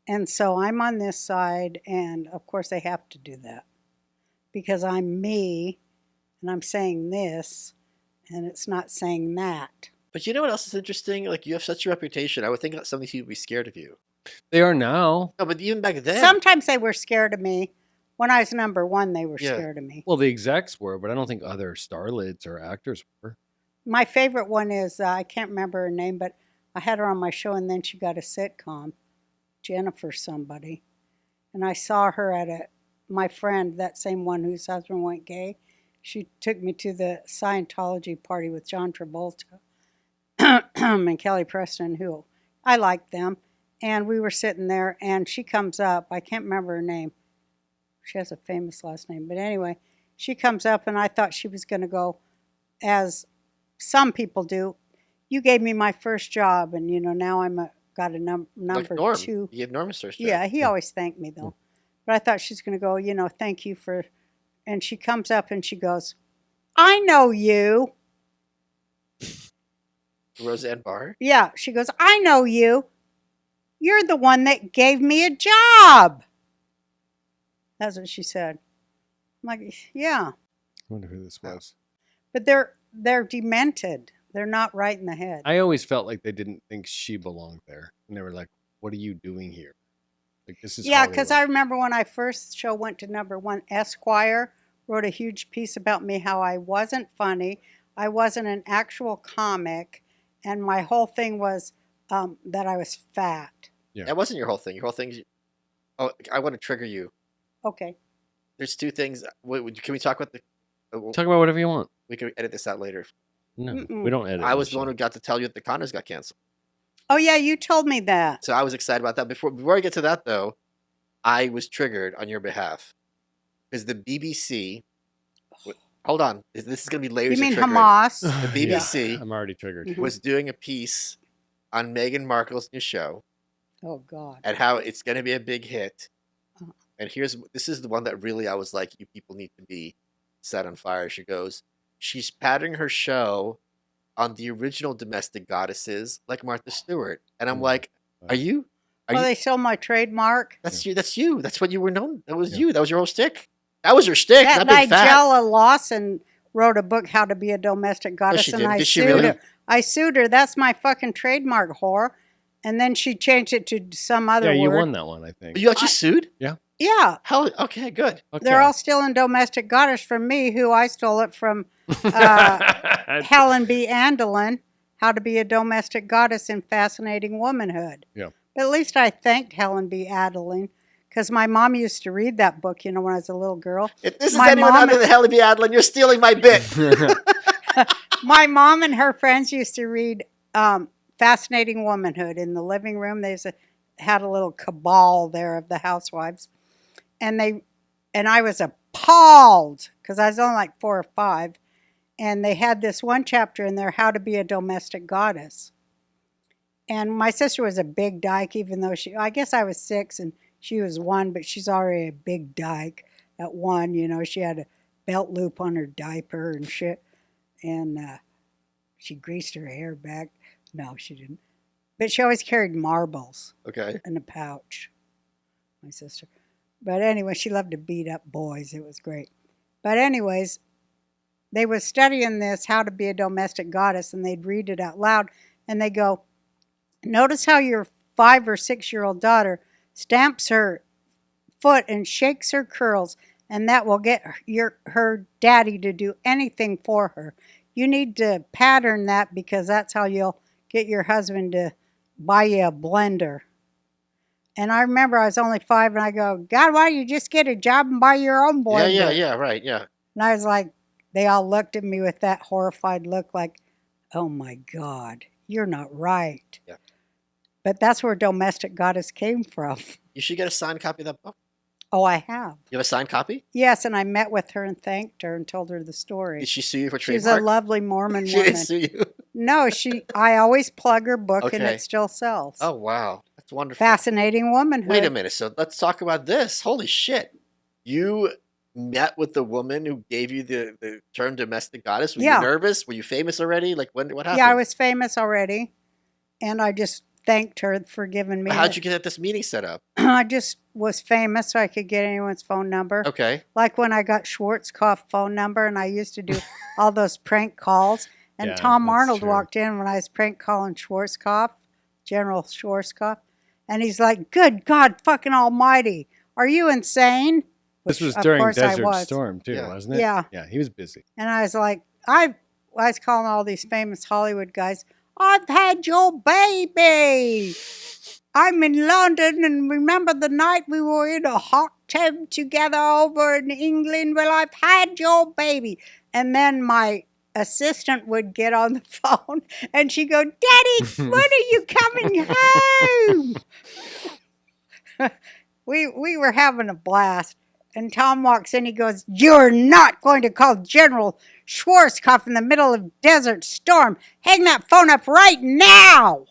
And so I'm on this side, and of course they have to do that because I'm me, and I'm saying this, and it's not saying that. But you know what else is interesting? Like, you have such a reputation. I would think that some of these people would be scared of you. They are now. No, but even back then. Sometimes they were scared of me. When I was number one, they were Yeah. scared of me. Well, the execs were, but I don't think other starlets or actors were. My favorite one is, I can't remember her name, but I had her on my show, and then she got a sitcom, Jennifer somebody. And I saw her at my friend, that same one whose husband went gay, she took me to the Scientology party with John Travolta and Kelly Preston, who I liked them. And we were sitting there, and she comes up. I can't remember her name. She has a famous last name. But anyway, she comes up, and I thought she was going to go, as some people do, "You gave me my first job, and, now I'm got a number like Norm. 2. You gave Norm his first job. Yeah, he always thanked me, though. But I thought she's going to go, "Thank you for," and she comes up and she goes, "I know you." Roseanne Barr. Yeah, she goes, "I know you. You're the one that gave me a job." That's what she said. I'm like, yeah. I wonder who this was. But they're demented. They're not right in the head. I always felt like they didn't think she belonged there. And they were like, what are you doing here? Like, this is Yeah, because I Hollywood. remember when I first show went to number one, Esquire wrote a huge piece about me, how I wasn't funny, I wasn't an actual comic, and my whole thing was that I was fat. Yeah. That wasn't your whole thing. Your whole thing. Oh, I want to trigger you. Okay. There's two things. Can we talk about the? Talk about whatever you want. We can edit this out later. No, Mm-mm. we don't edit. I was this the one who shit. got to tell you that the Connors got canceled. Oh yeah, you told me that. So I was excited about that. Before I get to that though, I was triggered on your behalf because the BBC. Hold on, this is going to be layers. You mean of triggering. Hamas? The BBC Yeah, I'm already triggered. Mhm. was doing a piece on Meghan Markle's new show Oh God. and how it's going to be a big hit. Uh-huh. And this is the one that really I was like, you people need to be set on fire. She goes, she's patterning her show on the original Domestic Goddesses like Martha Stewart. And I'm Mm. like, are you? Well, they stole my trademark. That's you. That's you. That's what you were known. That was Yeah. you. That was your whole shtick. That was your shtick. That Not being fat. Nigella Lawson wrote a book, How to Be a Domestic Goddess, she and did. I Did she sued really? her. I sued her. That's my fucking trademark, whore. And then she changed it to some other Yeah, you word. won that one, I think. You actually sued? Yeah. How? Okay, good. Okay. They're all still in Domestic Goddess from me, who I stole it from Helen B. Andelin, How to Be a Domestic Goddess in Fascinating Womanhood. Yeah. But at least I thanked Helen B. Adeline, because my mom used to read that book, when I was a little girl. If this is My anyone mom- other than Helen B. Adlin, you're stealing my bit. My mom and her friends used to read Fascinating Womanhood in the living room. They had a little cabal there of the housewives. And I was appalled, because I was only like 4 or 5. And they had this one chapter in there, How to Be a Domestic Goddess. And my sister was a big dyke, even though I guess I was 6 and she was 1, but she's already a big dyke at 1. She had a belt loop on her diaper and shit. And she greased her hair back. No, she didn't. But she always carried marbles Okay. in a pouch, my sister. But anyway, she loved to beat up boys. It was great. But anyways, they were studying this, How to Be a Domestic Goddess, and they'd read it out loud. And they go, notice how your 5 or 6-year-old daughter stamps her foot and shakes her curls, and that will get her daddy to do anything for her. You need to pattern that, because that's how you'll get your husband to buy you a blender. And I remember I was only 5, and I go, God, why don't you just get a job and buy your own blender? Yeah, right, yeah. And I was like, they all looked at me with that horrified look like, oh my God, you're not right. Yeah. But that's where Domestic Goddess came from. You should get a signed copy of that book. Oh, I have. You have a signed copy? Yes, and I met with her and thanked her and told her the story. Did she sue you for She's trademark? a lovely Mormon She woman. didn't sue you. No, I always plug her book and Okay. it still sells. Oh, wow. That's wonderful. Fascinating Womanhood. Wait a minute. So let's talk about this. Holy shit. You met with the woman who gave you the term domestic goddess. Were Yeah. you nervous? Were you famous already? Like, what happened? Yeah, I was famous already. And I just thanked her for giving me How'd it. you get this meeting set up? I just was famous so I could get anyone's phone number. Okay. Like when I got Schwarzkopf phone number, and I used to do all those prank calls. And Yeah, Tom that's Arnold true. walked in when I was prank calling Schwarzkopf, General Schwarzkopf. And he's like, good God fucking almighty, are you insane? This Which, was of during course, I Desert was. Storm too, Yeah. wasn't it? Yeah. Yeah, he was busy. And I was like, I was calling all these famous Hollywood guys, I've had your baby. I'm in London, and remember the night we were in a hot tub together over in England? Well, I've had your baby. And then my assistant would get on the phone, and she'd go, Daddy, when are you coming home? We were having a blast. And Tom walks in, he goes, you're not going to call General Schwarzkopf in the middle of Desert Storm. Hang that phone up right now.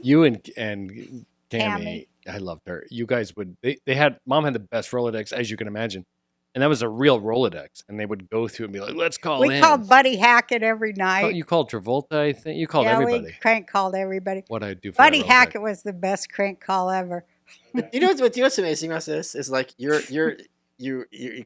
You and Tammy, Tammy. I loved her. You guys would Mom had the best Rolodex, as you can imagine. And that was a real Rolodex. And they would go through and be like, let's call We in. called Buddy Hackett every night. You called Travolta, I think. You called yeah, everybody. we crank called everybody. What I do for Buddy that Rolodex. Hackett was the best crank call ever. You know what's amazing about this is like you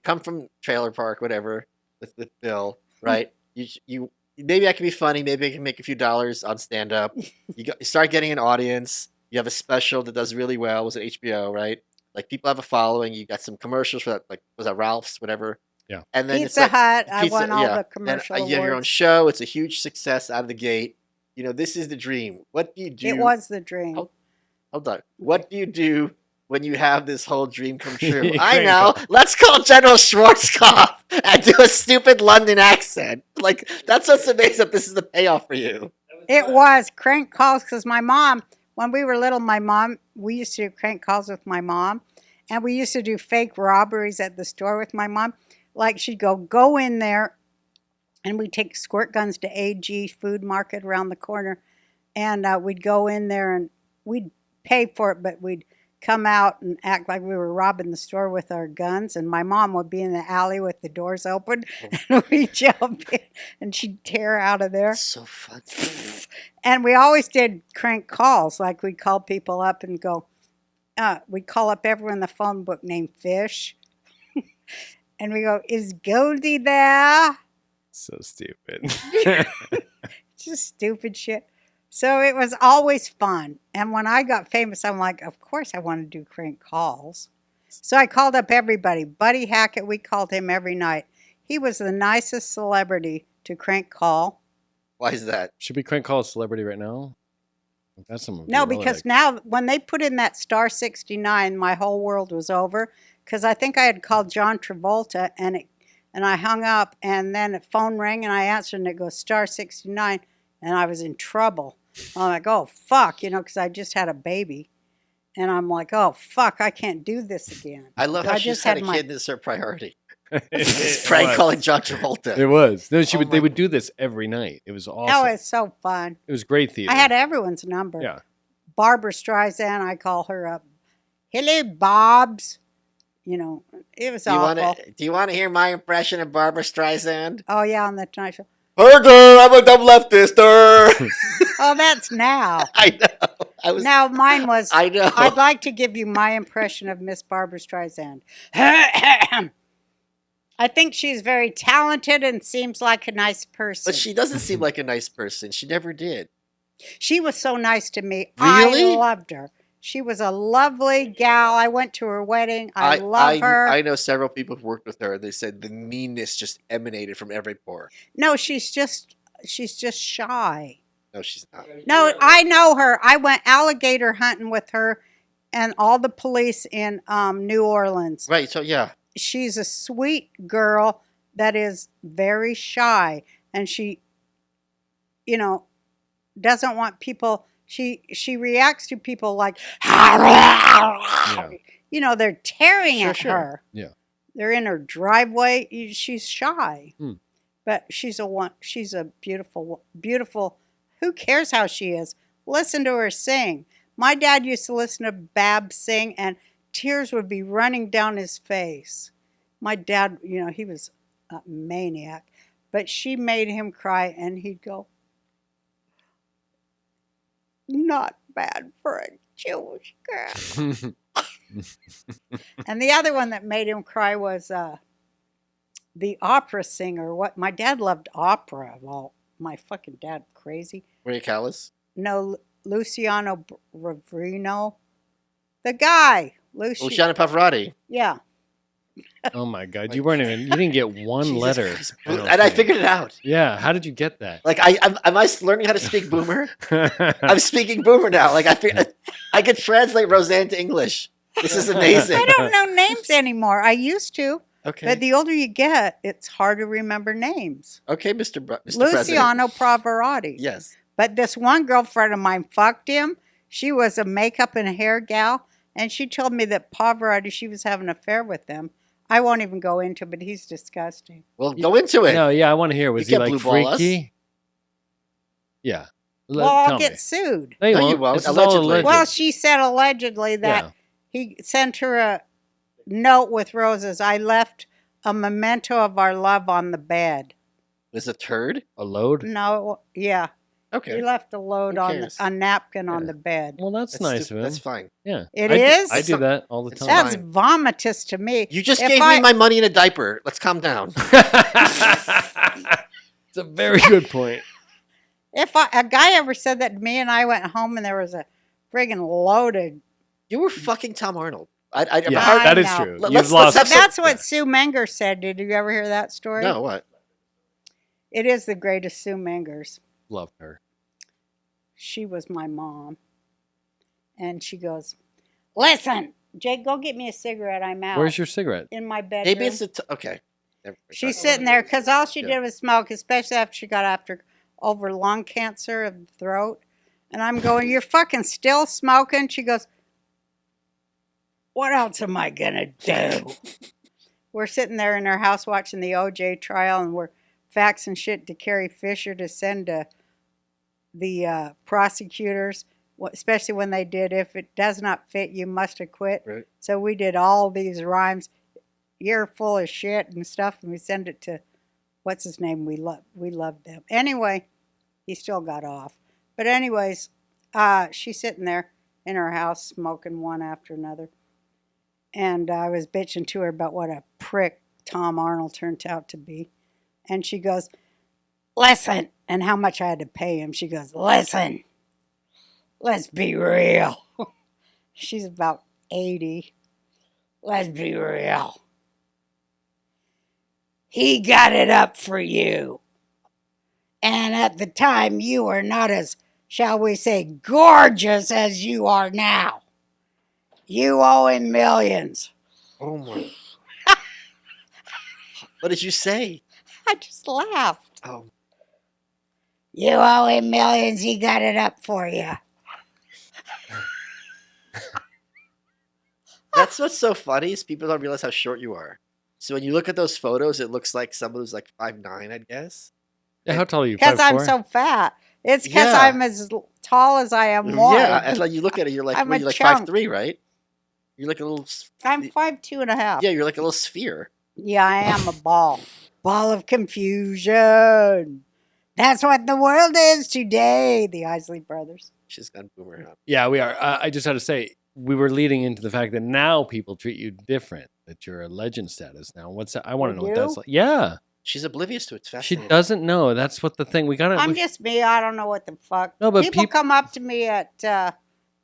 come from trailer park, whatever, with Bill, right? You maybe I can be funny, maybe I can make a few dollars on stand up. You start getting an audience. You have a special that does really well. It was at HBO, right? Like people have a following. You got some commercials for that, like was that Ralph's, whatever. Yeah. And then Pizza Hut. I Pizza- won all yeah. the commercial Then you have your own awards. show. It's a huge success out of the gate. You know, this is the dream. What do you do? It was the dream. Hold on. What do you do when you have this whole dream come true? Crank I know. Let's call General Schwarzkopf and do a stupid London accent. Like, that's what's amazing that this is the payoff for you. It was crank calls because my mom, when we were little, we used to do crank calls with my mom. And we used to do fake robberies at the store with my mom. Like she'd go in there, and we'd take squirt guns to AG Food Market around the corner. And we'd go in there and we'd pay for it, but we'd come out and act like we were robbing the store with our guns. And my mom would be in the alley with the doors open, and we'd jump in, and she'd tear out of there. That's so fun. And we always did crank calls. Like we'd call people up and go, we'd call up everyone in the phone book named Fish. And we go, is Goldie there? So stupid. Just stupid shit. So it was always fun. And when I got famous, I'm like, of course I want to do crank calls. So I called up everybody. Buddy Hackett, we called him every night. He was the nicest celebrity to crank call. Why is that? Should we crank call a celebrity right now? That's some. No, because now when they put in that star 69, my whole world was over. Because I think I had called John Travolta and I hung up, and then the phone rang and I answered and it goes star 69, and I was in trouble. I'm like, oh fuck, because I just had a baby, and I'm like, oh fuck, I can't do this again. I love how I she just just had a had my- kid and it's her priority. It Prank was. calling John Travolta. It was. No, Oh they my- would do this every night. It was awesome. Oh, it's so fun. It was great theater. I had everyone's number. Yeah. Barbara Streisand, I call her up. Hello, Bobs. It was awful. Do you want to hear my impression of Barbara Streisand? Oh yeah, on the Tonight Show. Burger, I'm a dumb leftister. Oh, that's now. I know. Now mine was. I know. I'd like to give you my impression of Miss Barbara Streisand. I think she's very talented and seems like a nice person. But she doesn't seem like a nice person. She never did. She was so nice to me. Really? I loved her. She was a lovely gal. I went to her wedding. I love her. I know several people who've worked with her. They said the meanness just emanated from every pore. No, she's just shy. No, she's not. No, I know her. I went alligator hunting with her and all the police in New Orleans. Right, so yeah. She's a sweet girl that is very shy, and she, doesn't want people. She reacts to people like, they're tearing at her. Yeah. They're in her driveway. She's shy, Hmm. but she's a beautiful, beautiful. Who cares how she is? Listen to her sing. My dad used to listen to Babs sing, and tears would be running down his face. My dad, he was a maniac, but she made him cry, and he'd go, not bad for a Jewish girl. And the other one that made him cry was the opera singer. What my dad loved opera. Well, my fucking dad crazy. Maria Callas? No, Luciano Ravrino. The guy. Luciano Pavarotti. Yeah. Oh my God! You didn't get one Jesus letter. Christ. don't And I think. figured it out. Yeah. How did you get that? Like, am I learning how to speak Boomer? I'm speaking Boomer now. Like, I could translate Roseanne to English. This is amazing. I don't know names anymore. I used to. Okay. But the older you get, it's hard to remember names. Okay, Mr. President. Luciano Pavarotti. Yes. But this one girlfriend of mine fucked him. She was a makeup and hair gal, and she told me that Pavarotti, she was having an affair with him. I won't even go into it, but he's disgusting. Well, go into it. No, yeah, I want to hear. Was he can't like blue ball us. freaky? Yeah. Well, I'll Tell get me. sued. No, you No, you won't. won't. This is all Allegedly. alleged. Well, she said allegedly that Yeah. he sent her a note with roses. I left a memento of our love on the bed. Was a turd? A load. No, yeah. Okay. He left a load Who on cares? a napkin on Yeah. the bed. Well, that's nice of him. That's fine. Yeah. It I is? I do that all the It's time. That's fine. vomitous to me. You just If gave me my money in a diaper. Let's calm down. It's a very good point. If a guy ever said that to me and I went home and there was a friggin' loaded, You were fucking Tom Arnold. Yeah, I that is know. true. Let's You've lost. have some- That's what Sue Menger said. Did you ever hear that story? No, what? It is the greatest Sue Mengers. Loved her. She was my mom. And she goes, listen, Jake, go get me a cigarette. I'm out. Where's your cigarette? In my bedroom. Maybe it's okay. Never mind. She's sitting there because all she Yeah. did was smoke, especially after she got over lung cancer of the throat. And I'm going, you're fucking still smoking? She goes, what else am I going to do? We're sitting there in our house watching the OJ trial, and we're faxing shit to Carrie Fisher to send to the prosecutors, especially when they did, if it does not fit, you must acquit. Right. So we did all these rhymes. You're full of shit and stuff, and we send it to, what's his name? We loved them. Anyway, he still got off. But anyways, she's sitting there in her house smoking one after another. And I was bitching to her about what a prick Tom Arnold turned out to be. And she goes, listen, and how much I had to pay him. She goes, listen, let's be real. She's about 80. Let's be real. He got it up for you. And at the time, you were not as, shall we say, gorgeous as you are now. You owe him millions. Oh my! What did you say? I just laughed. Oh, You owe him millions. He got it up for you. that's what's so funny is people don't realize how short you are. So when you look at those photos, it looks like someone who's like 5'9", I guess. Yeah, how tall are you? Because I'm 5'4"? so fat. It's because Yeah. I'm as tall as I am wide. Yeah, and like you look at it, you're like, I'm well, a you're like chunk. 5'3", right? You're like a little. I'm 5'2.5". Yeah, you're like a little sphere. Yeah, I am a ball. Ball of confusion. That's what the world is today, the Isley Brothers. She's got boomer up. Yeah, we are. I just had to say, we were leading into the fact that now people treat you different. That you're a legend status now. What's that? I want to know what You? that's like. Yeah, She's oblivious to it. It's she fascinating. doesn't know. That's what the thing. We got I'm to. just me. I don't know what the fuck. No, but people peop- come up to me at the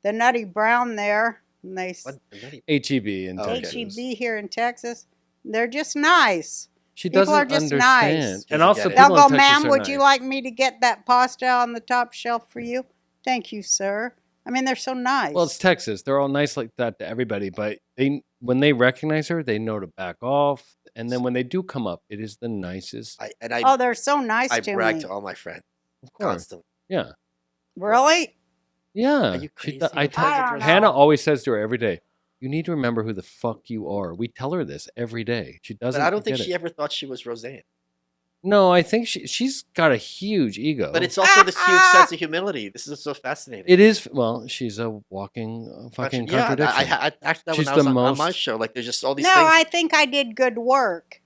Nutty Brown there, and they What? Nutty- HEB in Oh, okay. Texas. HEB here in Texas. They're just nice. She People doesn't are just understand. nice. And Doesn't also, get it. They'll people in go, Texas ma'am, are would you nice. like me to get that pasta on the top shelf for you? Thank you, sir. I mean, they're so nice. Well, it's Texas. They're all nice like that to everybody, but when they recognize her, they know to back off. And then when they do come up, it is the nicest. oh, they're so nice I to brag me. to all my friends Of course. constantly. Yeah. Really? Yeah. Are you She crazy? do- I don't know. Hannah always says to her every day, you need to remember who the fuck you are. We tell her this every day. She doesn't. But I don't think get she it. ever thought she was Roseanne. No, I think she's got a huge ego. But it's also this huge sense of humility. This is so fascinating. It is. Well, she's a walking fucking Yeah, contradiction. I asked that She's when I was the on my most- show. Like, there's just all these No, things. I think I did good work.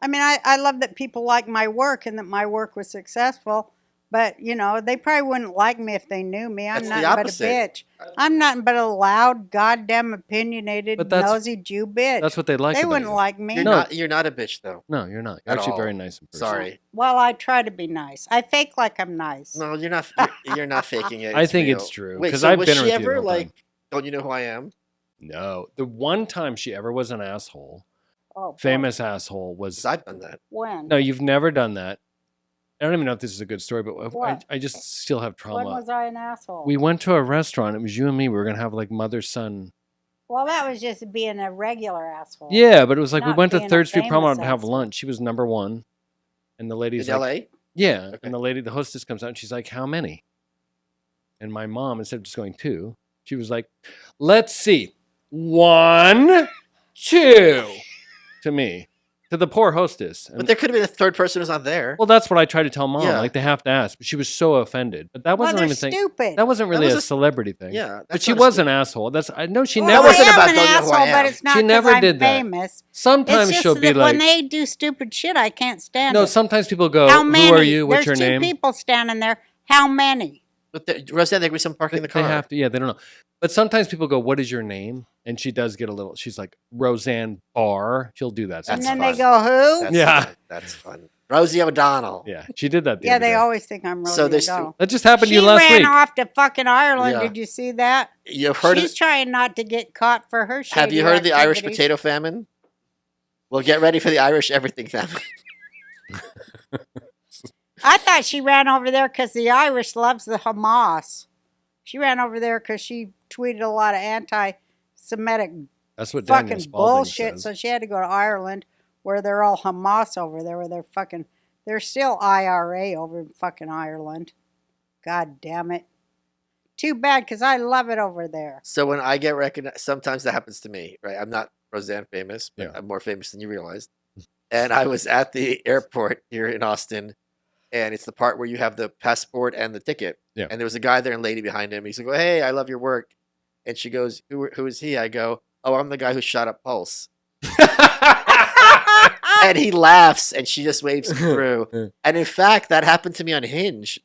I mean, I love that people like my work and that my work was successful. But, you know, they probably wouldn't like me if they knew me. I'm That's the nothing but a opposite. bitch. I'm nothing but a loud, goddamn, opinionated, But that's- nosy Jew bitch. That's what they like. They about wouldn't you. like me. No. You're not a bitch, though. No, you're not. You're At actually all. very nice in person. Sorry. Well, I try to be nice. I fake like I'm nice. No, you're not. You're not faking it. I think real. it's true, Wait, 'cause so I've was been she with you the ever whole like? time. Don't you know who I am? No, the one time she ever was an asshole, Oh, boy. famous asshole, was 'Cause I've done that. When? no. You've never done that. I don't even know if this is a good story, but What? I just still have When trauma. was I an asshole? We went to a restaurant. It was you and me. We were gonna have like mother son. Well, that was just being a regular asshole. Yeah, but it was like we Not went to being a Third Street famous Promenade to have asshole. lunch. She was number one, and the In lady's like, L.A. yeah, Okay. and the lady, the hostess, comes out and she's like, "How many?" And my mom, instead of just going 2, she was like, "Let's see, 1, 2," to me, to the poor hostess. And, But there could have been a third person who's not there. well, that's what I tried to tell mom. Yeah. Like they have to ask, but she was so offended. But that Well, wasn't they're even thing. stupid. That wasn't really was a a- celebrity thing. Yeah, but that's she not a was stu- an asshole. That's I know she Well, never That wasn't I am about an don't know who I asshole, but am. it's not She 'cause never I'm did that. famous. Sometimes It's just she'll be that like, when they do stupid shit, I can't stand no. it. Sometimes people go, How many? "Who are you? What's There's your 2 name?" people standing there. How many? But Roseanne, there could be some parking They, the car. they have to. Yeah, they don't know. But sometimes people go, "What is your name?" And she does get a little. She's like Roseanne Barr. She'll do that. And That's then sometimes. they go, who? That's Yeah. fun. That's fun. Rosie O'Donnell. Yeah, she did that. The Yeah, other they day. always think I'm Rosie So there's- O'Donnell. That just happened She to you last ran week. off to fucking Ireland. Yeah. Did you see that? You've heard She's trying not to get caught for her shady Have you heard of the Irish activities. potato famine? Well, get ready for the Irish everything famine. I thought she ran over there because the Irish loves the Hamas. She ran over there because she tweeted a lot of anti-Semitic That's what Daniel fucking Spalding bullshit. says. So she had to go to Ireland, where they're all Hamas over there, where they're still IRA over in fucking Ireland. God damn it! Too bad, because I love it over there. So when I get recognized, sometimes that happens to me, right? I'm not Roseanne famous, but Yeah. I'm more famous than you realized. And I was at the airport here in Austin, and it's the part where you have the passport and the ticket. Yeah. And there was a guy there and lady behind him. He's like, "Hey, I love your work." And she goes, "Who is he?" I go, "Oh, I'm the guy who shot up Pulse." And he laughs, and she just waves him through. And in fact, that happened to me on Hinge.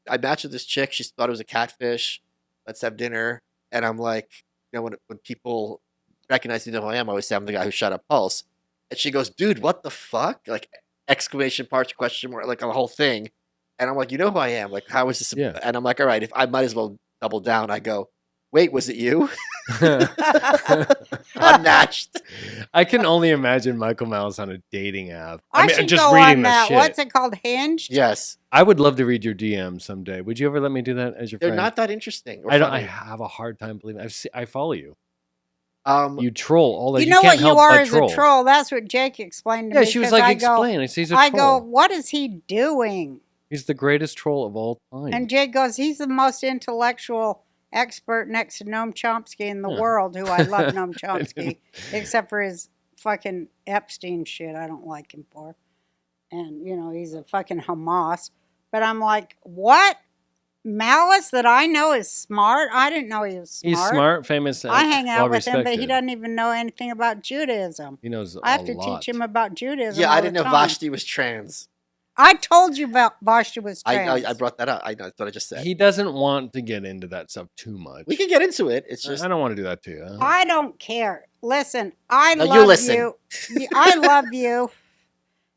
I matched with this chick. She thought it was a catfish. Let's have dinner. And I'm like, when people recognize me, know who I am, I always say I'm the guy who shot up Pulse. And she goes, "Dude, what the fuck?" Like exclamation mark, question mark, like a whole thing. And I'm like, "You know who I am? Like, how is this?" Yeah. And I'm like, "All right, if I might as well double down." I go, "Wait, was it you?" Unmatched. I can only imagine Michael Malice on a dating app. I mean, should just go reading on the that. shit. What's it called? Hinged? Yes, I would love to read your DMs someday. Would you ever let me do that as your they're friend? not that interesting. Or I don't. I funny. have a hard time believing. I follow you. Um, You troll all that. You know can't what you help are but as a troll. That's what Jake explained to Yeah, me. she was 'cause like, I go, explain. I say he's a I troll. go, what is he doing? He's the greatest troll of all time. And Jake goes, he's the most intellectual expert next to Noam Chomsky in the Yeah. world, who I love Noam I Chomsky, didn't- except for his fucking Epstein shit. I don't like him for. And, he's a fucking Hamas. But I'm like, what? Malice that I know is smart? I didn't know he was smart. He's smart, famous, and I hang out with him, but he well-respected. doesn't even know anything about Judaism. He knows I have a to lot. teach him about Judaism. yeah, all I the didn't know time. Vashti was trans. I told you about Vashti was I trans. brought that up. I know that's what I just said. He doesn't want to get into that stuff too much. We can get into it. It's just I don't want to do that to you. I don't care. Listen, I No, you love listen. you. I love you,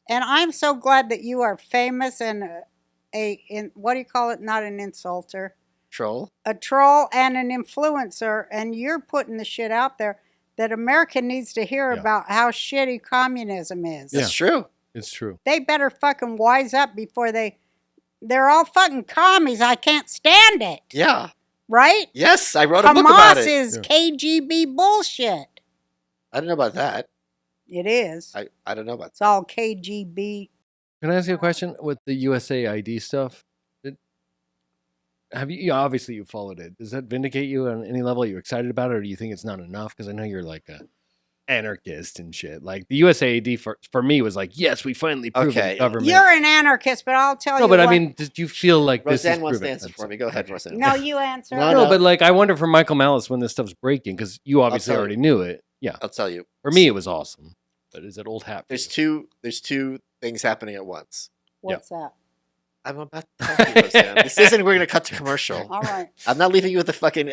and I'm so glad that you are famous and what do you call it? Not an insulter, troll. a troll and an influencer, and you're putting the shit out there that America needs to hear Yeah. about how shitty communism is. That's true. It's true. They better fucking wise up before they're all fucking commies. I can't stand it. Yeah. Right? Yes, I wrote a book about Hamas it. is Yeah. KGB bullshit. I don't know about that. It is. I don't know about It's all KGB. Can I ask you a question with the USA ID stuff? Have you obviously you followed it? Does that vindicate you on any level? Are you excited about it, or do you think it's not enough? Because I know you're like a anarchist and shit. Like the USAID for me was like, yes, we finally proved Okay. the government. You're an anarchist, but I'll tell you no, but I what- mean, did you feel like this is Roseanne wants to proven? answer I'm for me. sorry. Go ahead, Okay. Roseanne. No, you answer. No, No, no. but like I wonder for Michael Malice when this stuff's breaking because you obviously tell already you. knew it. Yeah, I'll tell you. for me it was awesome. But is it old hat? for There's you? two things happening at once. What's that? I'm about to tell you, Roseanne. This isn't. We're gonna cut to commercial. All right. I'm not leaving you with the fucking.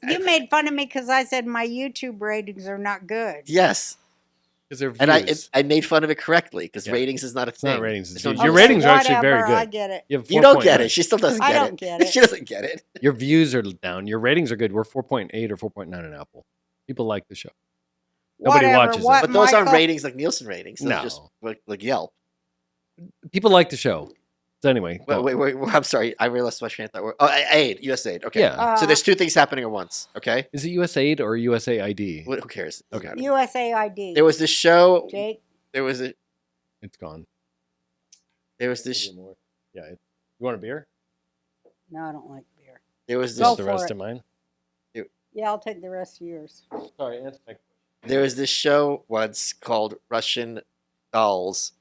You made fun of me because I said my YouTube ratings are not good. Yes, 'Cause they're and views. I made fun of it correctly because Yeah. ratings is not a It's thing. not ratings, it's not- views. Your ratings are actually very Whatever, I good. get it. have You don't get 4.9. it. She still doesn't I get don't it. get it. She doesn't get it. Your views are down. Your ratings are good. We're 4.8 or 4.9 on Apple. People like the show. Nobody Whatever, watches it. what But those aren't Michael- ratings like Nielsen ratings. Those are just No. like Yelp. People like the show. So anyway, go. Wait. I'm sorry. I realized my train of thought. Oh, aid. USAID. Okay. Yeah. So there's two things happening at once. Okay. Is it USAID or USAID? Who cares? Doesn't Okay. matter. USAID. There was this show. Jake? There was a. It's gone. There was this. Yeah. You want a beer? No, I don't like beer. There was Go this. the for rest it. of mine. Yeah, I'll take the rest of yours. Sorry, answer my There was this show once called Russian Dolls.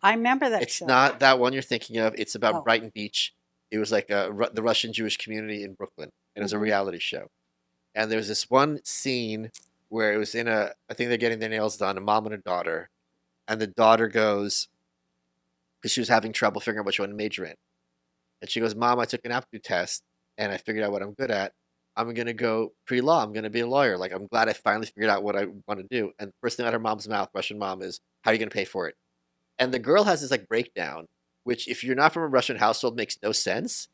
I remember that It's show. not that one you're thinking of. It's about Oh. Brighton Beach. It was like the Russian Jewish community in Brooklyn. And it was a Mhm. reality show. And there was this one scene where it was I think they're getting their nails done, a mom and a daughter. And the daughter goes, because she was having trouble figuring out what she wanted to major in. And she goes, "Mom, I took an aptitude test and I figured out what I'm good at, I'm gonna go pre-law. I'm gonna be a lawyer. Like I'm glad I finally figured out what I want to do. And the first thing out of her mom's mouth, Russian mom, is how are you gonna pay for it? And the girl has this like breakdown, which if you're not from a Russian household makes no sense.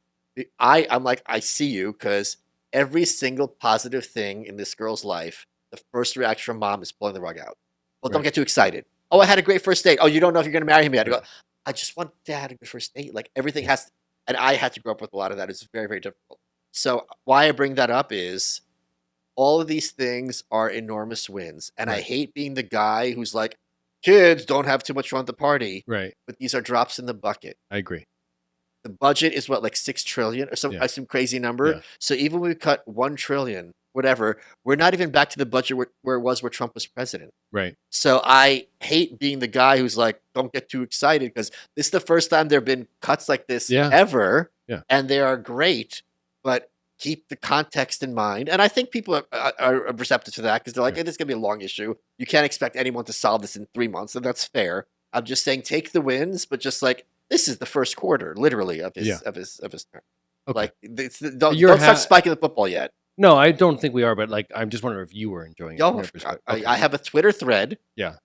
I'm like, I see you, because every single positive thing in this girl's life, the first reaction from mom is pulling the rug out. Well, don't Right. get too excited. Oh, I had a great first date. Oh, you don't know if you're gonna marry him yet. I go, I just want to have a good first date. Like everything has, and I had to grow up with a lot of that. It's very, very difficult. So why I bring that up is all of these things are enormous wins. And I Right. hate being the guy who's like, kids don't have too much fun at the party, Right. but these are drops in the bucket. I agree. The budget is what, like 6 trillion or Yeah. some crazy number. Yeah. So even when we cut 1 trillion, whatever, we're not even back to the budget where it was where Trump was president. Right. So I hate being the guy who's like, don't get too excited, because this is the first time there have been cuts like this Yeah. ever. Yeah. And they are great, but keep the context in mind. And I think people are receptive to that, because they're like, Right. hey, this is going to be a long issue. You can't expect anyone to solve this in 3 months, and that's fair. I'm just saying take the wins, but just like, this is the first quarter, literally, of his Yeah. of his term. Okay. Like, don't You're start spiking the football yet. No, I don't think we are, but like, I'm just wondering if you were enjoying it. Yo, from your perspective. I have a Twitter thread. Yeah.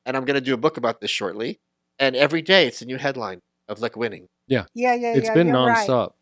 And I'm going to do a book about this shortly. And every day it's a new headline of like winning. Yeah, It's been you're right. nonstop.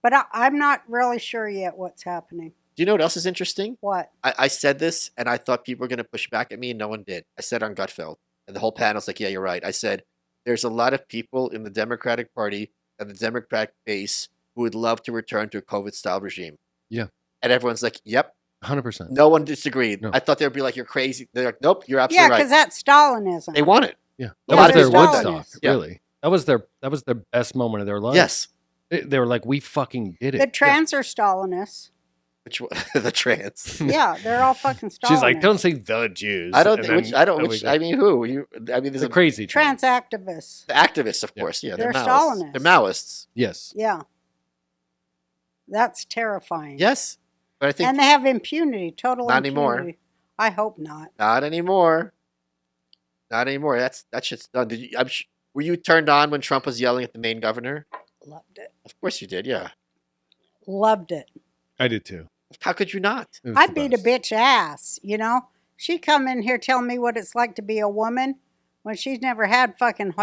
But I'm not really sure yet what's happening. Do you know what else is interesting? What? I said this and I thought people were going to push back at me, and no one did. I said on Gutfeld, and the whole panel's like, yeah, you're right. I said, there's a lot of people in the Democratic Party and the Democratic base who would love to return to a COVID-style regime. Yeah. And everyone's like, yep. 100%. No one disagreed. No. I thought they would be like, you're crazy. They're like, nope, you're Yeah, absolutely because right. that's Stalinism. They want it. Yeah. Yeah, That was there's their Stalinism. Woodstock, Yeah. really. That was their best moment of their life. Yes. They were like, we fucking did it. The trans are Stalinists. Which one? The trans. Yeah, they're all fucking Stalinists. She's like, don't say the Jews. I don't And think. then- Which I don't. then we Which go, I mean, who? I mean, there's the a crazy trans activists. the activists, of Yeah. course. Yeah, They're Maoists. Stalinists. They're Maoists. Yes. Yeah. That's terrifying. Yes, but I think And they have impunity, total Not anymore. impunity. I hope not. not anymore. Not anymore. That shit's done. Did you? Were you turned on when Trump was yelling at the Maine governor? Loved it. Of course you did. Yeah. Loved it. I did too. How could you not? It was I the beat a best. bitch ass, you know? She come in here telling me what it's like to be a woman when she's never had fucking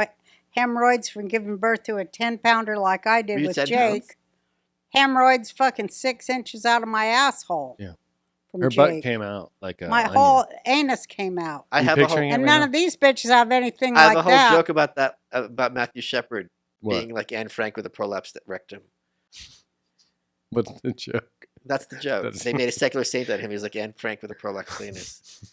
hemorrhoids from giving birth to a 10-pounder like I Were did you with 10 Jake. pounds? Hemorrhoids fucking 6 inches out of my asshole. Yeah. From Her Jake. butt came out like a My onion. whole anus came out. I You have a whole. picturing it? And right none now? of these bitches have anything I have like a whole that. joke about that about Matthew Shepard What? being like Anne Frank with a prolapsed rectum. What's the joke? That's the joke. That's- They made a secular saint out of him. He was like Anne Frank with a prolapsed anus.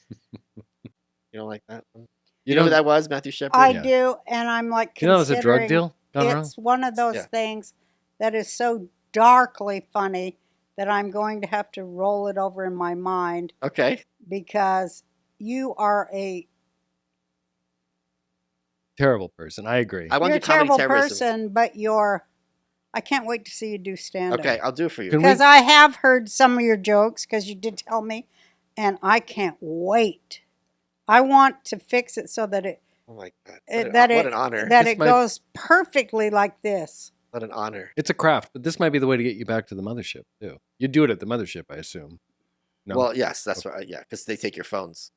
You don't like that one? You know who that was, Matthew Shepard? I Yeah. do, and I'm like, You know, it's a drug considering deal gone wrong. It's one of those Yeah. things that is so darkly funny that I'm going to have to roll it over in my mind Okay. because you are Terrible person. I agree. I want you're a to do comedy terrible terrorism. person, but I can't wait to see you do stand up. Okay, I'll do it for you. Can we- Because I have heard some of your jokes, because you did tell me, and I can't wait. I want to fix it so that it Oh my god! that What an honor! that This it might- goes perfectly like this. What an honor! It's a craft, but this might be the way to get you back to the mothership too. You do it at the mothership, I assume. No. Well, yes, that's right. Yeah, because they take your phones.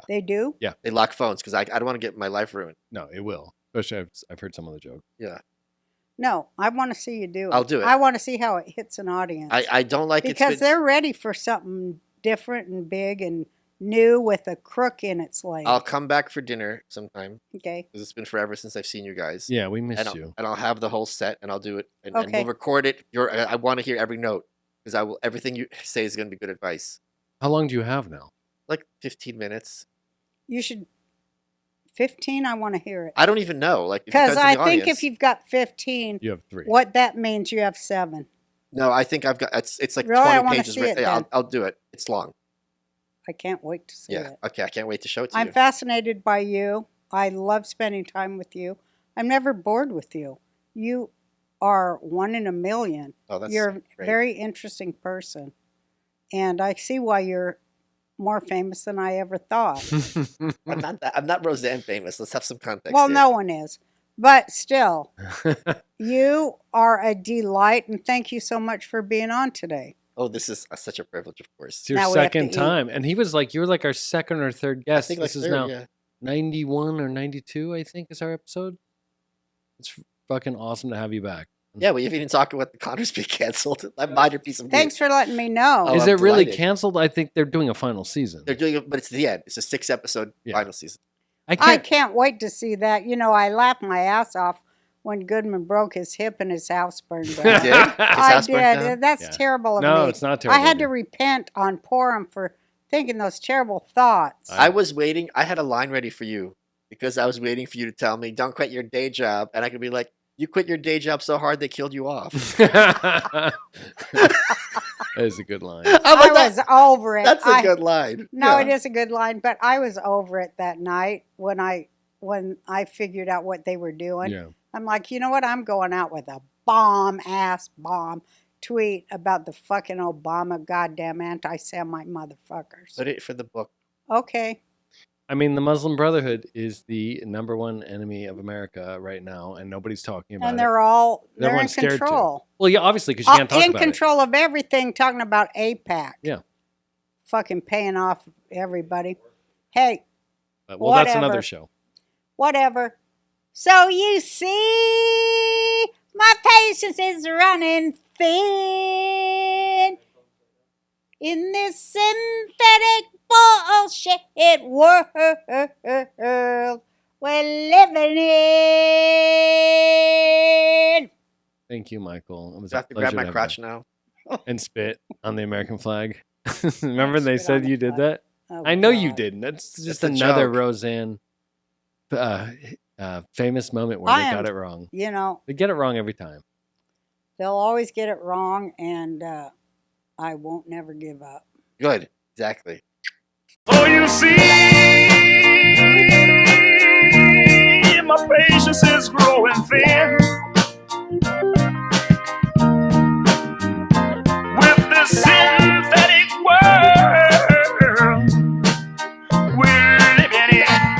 They do? They lock phones because I don't want to get my life ruined. No, it will. Especially I've heard some of the jokes. Yeah, No, I want to see you do it. I'll do it. I want to see how it hits an audience. I don't like because it's they're ready for something different and big and new with a crook in its leg. I'll come back for dinner sometime Okay. because it's been forever since I've seen you guys. Yeah, we missed and you. I'll have the whole set and I'll do it and Okay. we'll record it. I want to hear every note because I will. Everything you say is going to be good advice. How long do you have now? Like 15 minutes. You should 15, I want to hear it. I don't even know. Like it Because depends on I the think audience. if you've got 15, You have 3. what that means you have 7. No, I think I've got. It's like Really? I 20 wanna pages. see it Yeah, then. I'll do it. It's long. I can't wait to see Yeah. it. Okay. I can't wait to show it to I'm you. fascinated by you. I love spending time with you. I'm never bored with you. You are one in a million. Oh, that's You're a great. very interesting person. And I see why you're more famous than I ever thought. I'm not Roseanne famous. Let's have some context. Well, here. no one is. But still, you are a delight, and thank you so much for being on today. Oh, this is such a privilege, of course. It's your Now we have to second eat. time. And he was like, you were like our second or third I guest. think This like is third, now yeah. 91 or 92, I think, is our episode. It's fucking awesome to have you back. Yeah, we haven't even talked about the Connors being canceled. I'm minor piece of news. Thanks for letting me know. Oh, Is I'm it really delighted. canceled? I think they're doing a final season. They're doing it, but it's the end. It's a 6-episode Yeah. final season. I can't wait to see that. You know, I laughed my ass off when Goodman broke his hip and his house burned down. You did? His I house burned did. down? That's Yeah. terrible of No, me. it's not terrible. I had to repent on Purim for thinking those terrible thoughts. I was waiting. I had a line ready for you because I was waiting for you to tell me, don't quit your day job. And I could be like, you quit your day job so hard they killed you off. That is a good line. I'm I like, was over it. that's a good line. No, Yeah. it is a good line, but I was over it that night when I figured out what they were doing. Yeah. I'm like, you know what? I'm going out with a bomb tweet about the fucking Obama goddamn anti-Semite motherfuckers. Put it for the book. Okay. I mean, the Muslim Brotherhood is the #1 enemy of America right now, and nobody's talking about And it. they're in Everyone's scared to. control. Well, yeah, obviously, because you can't talk In about control of everything, talking about APAC. Yeah. Fucking paying off everybody. Hey, it. Well, that's whatever. another show. whatever. So you see, my patience is running thin in this synthetic bullshit world we're living in. Thank you, Michael. It was Do I a have to grab pleasure my to have crotch you. now? And spit on the American flag. Remember they spit on said the you did flag. that? Oh, I know you God. didn't. That's just a another joke. Roseanne famous moment where I they am- got it wrong. You know, They get it wrong every time. they'll always get it wrong, and I won't never give up. Good. Exactly. So you see,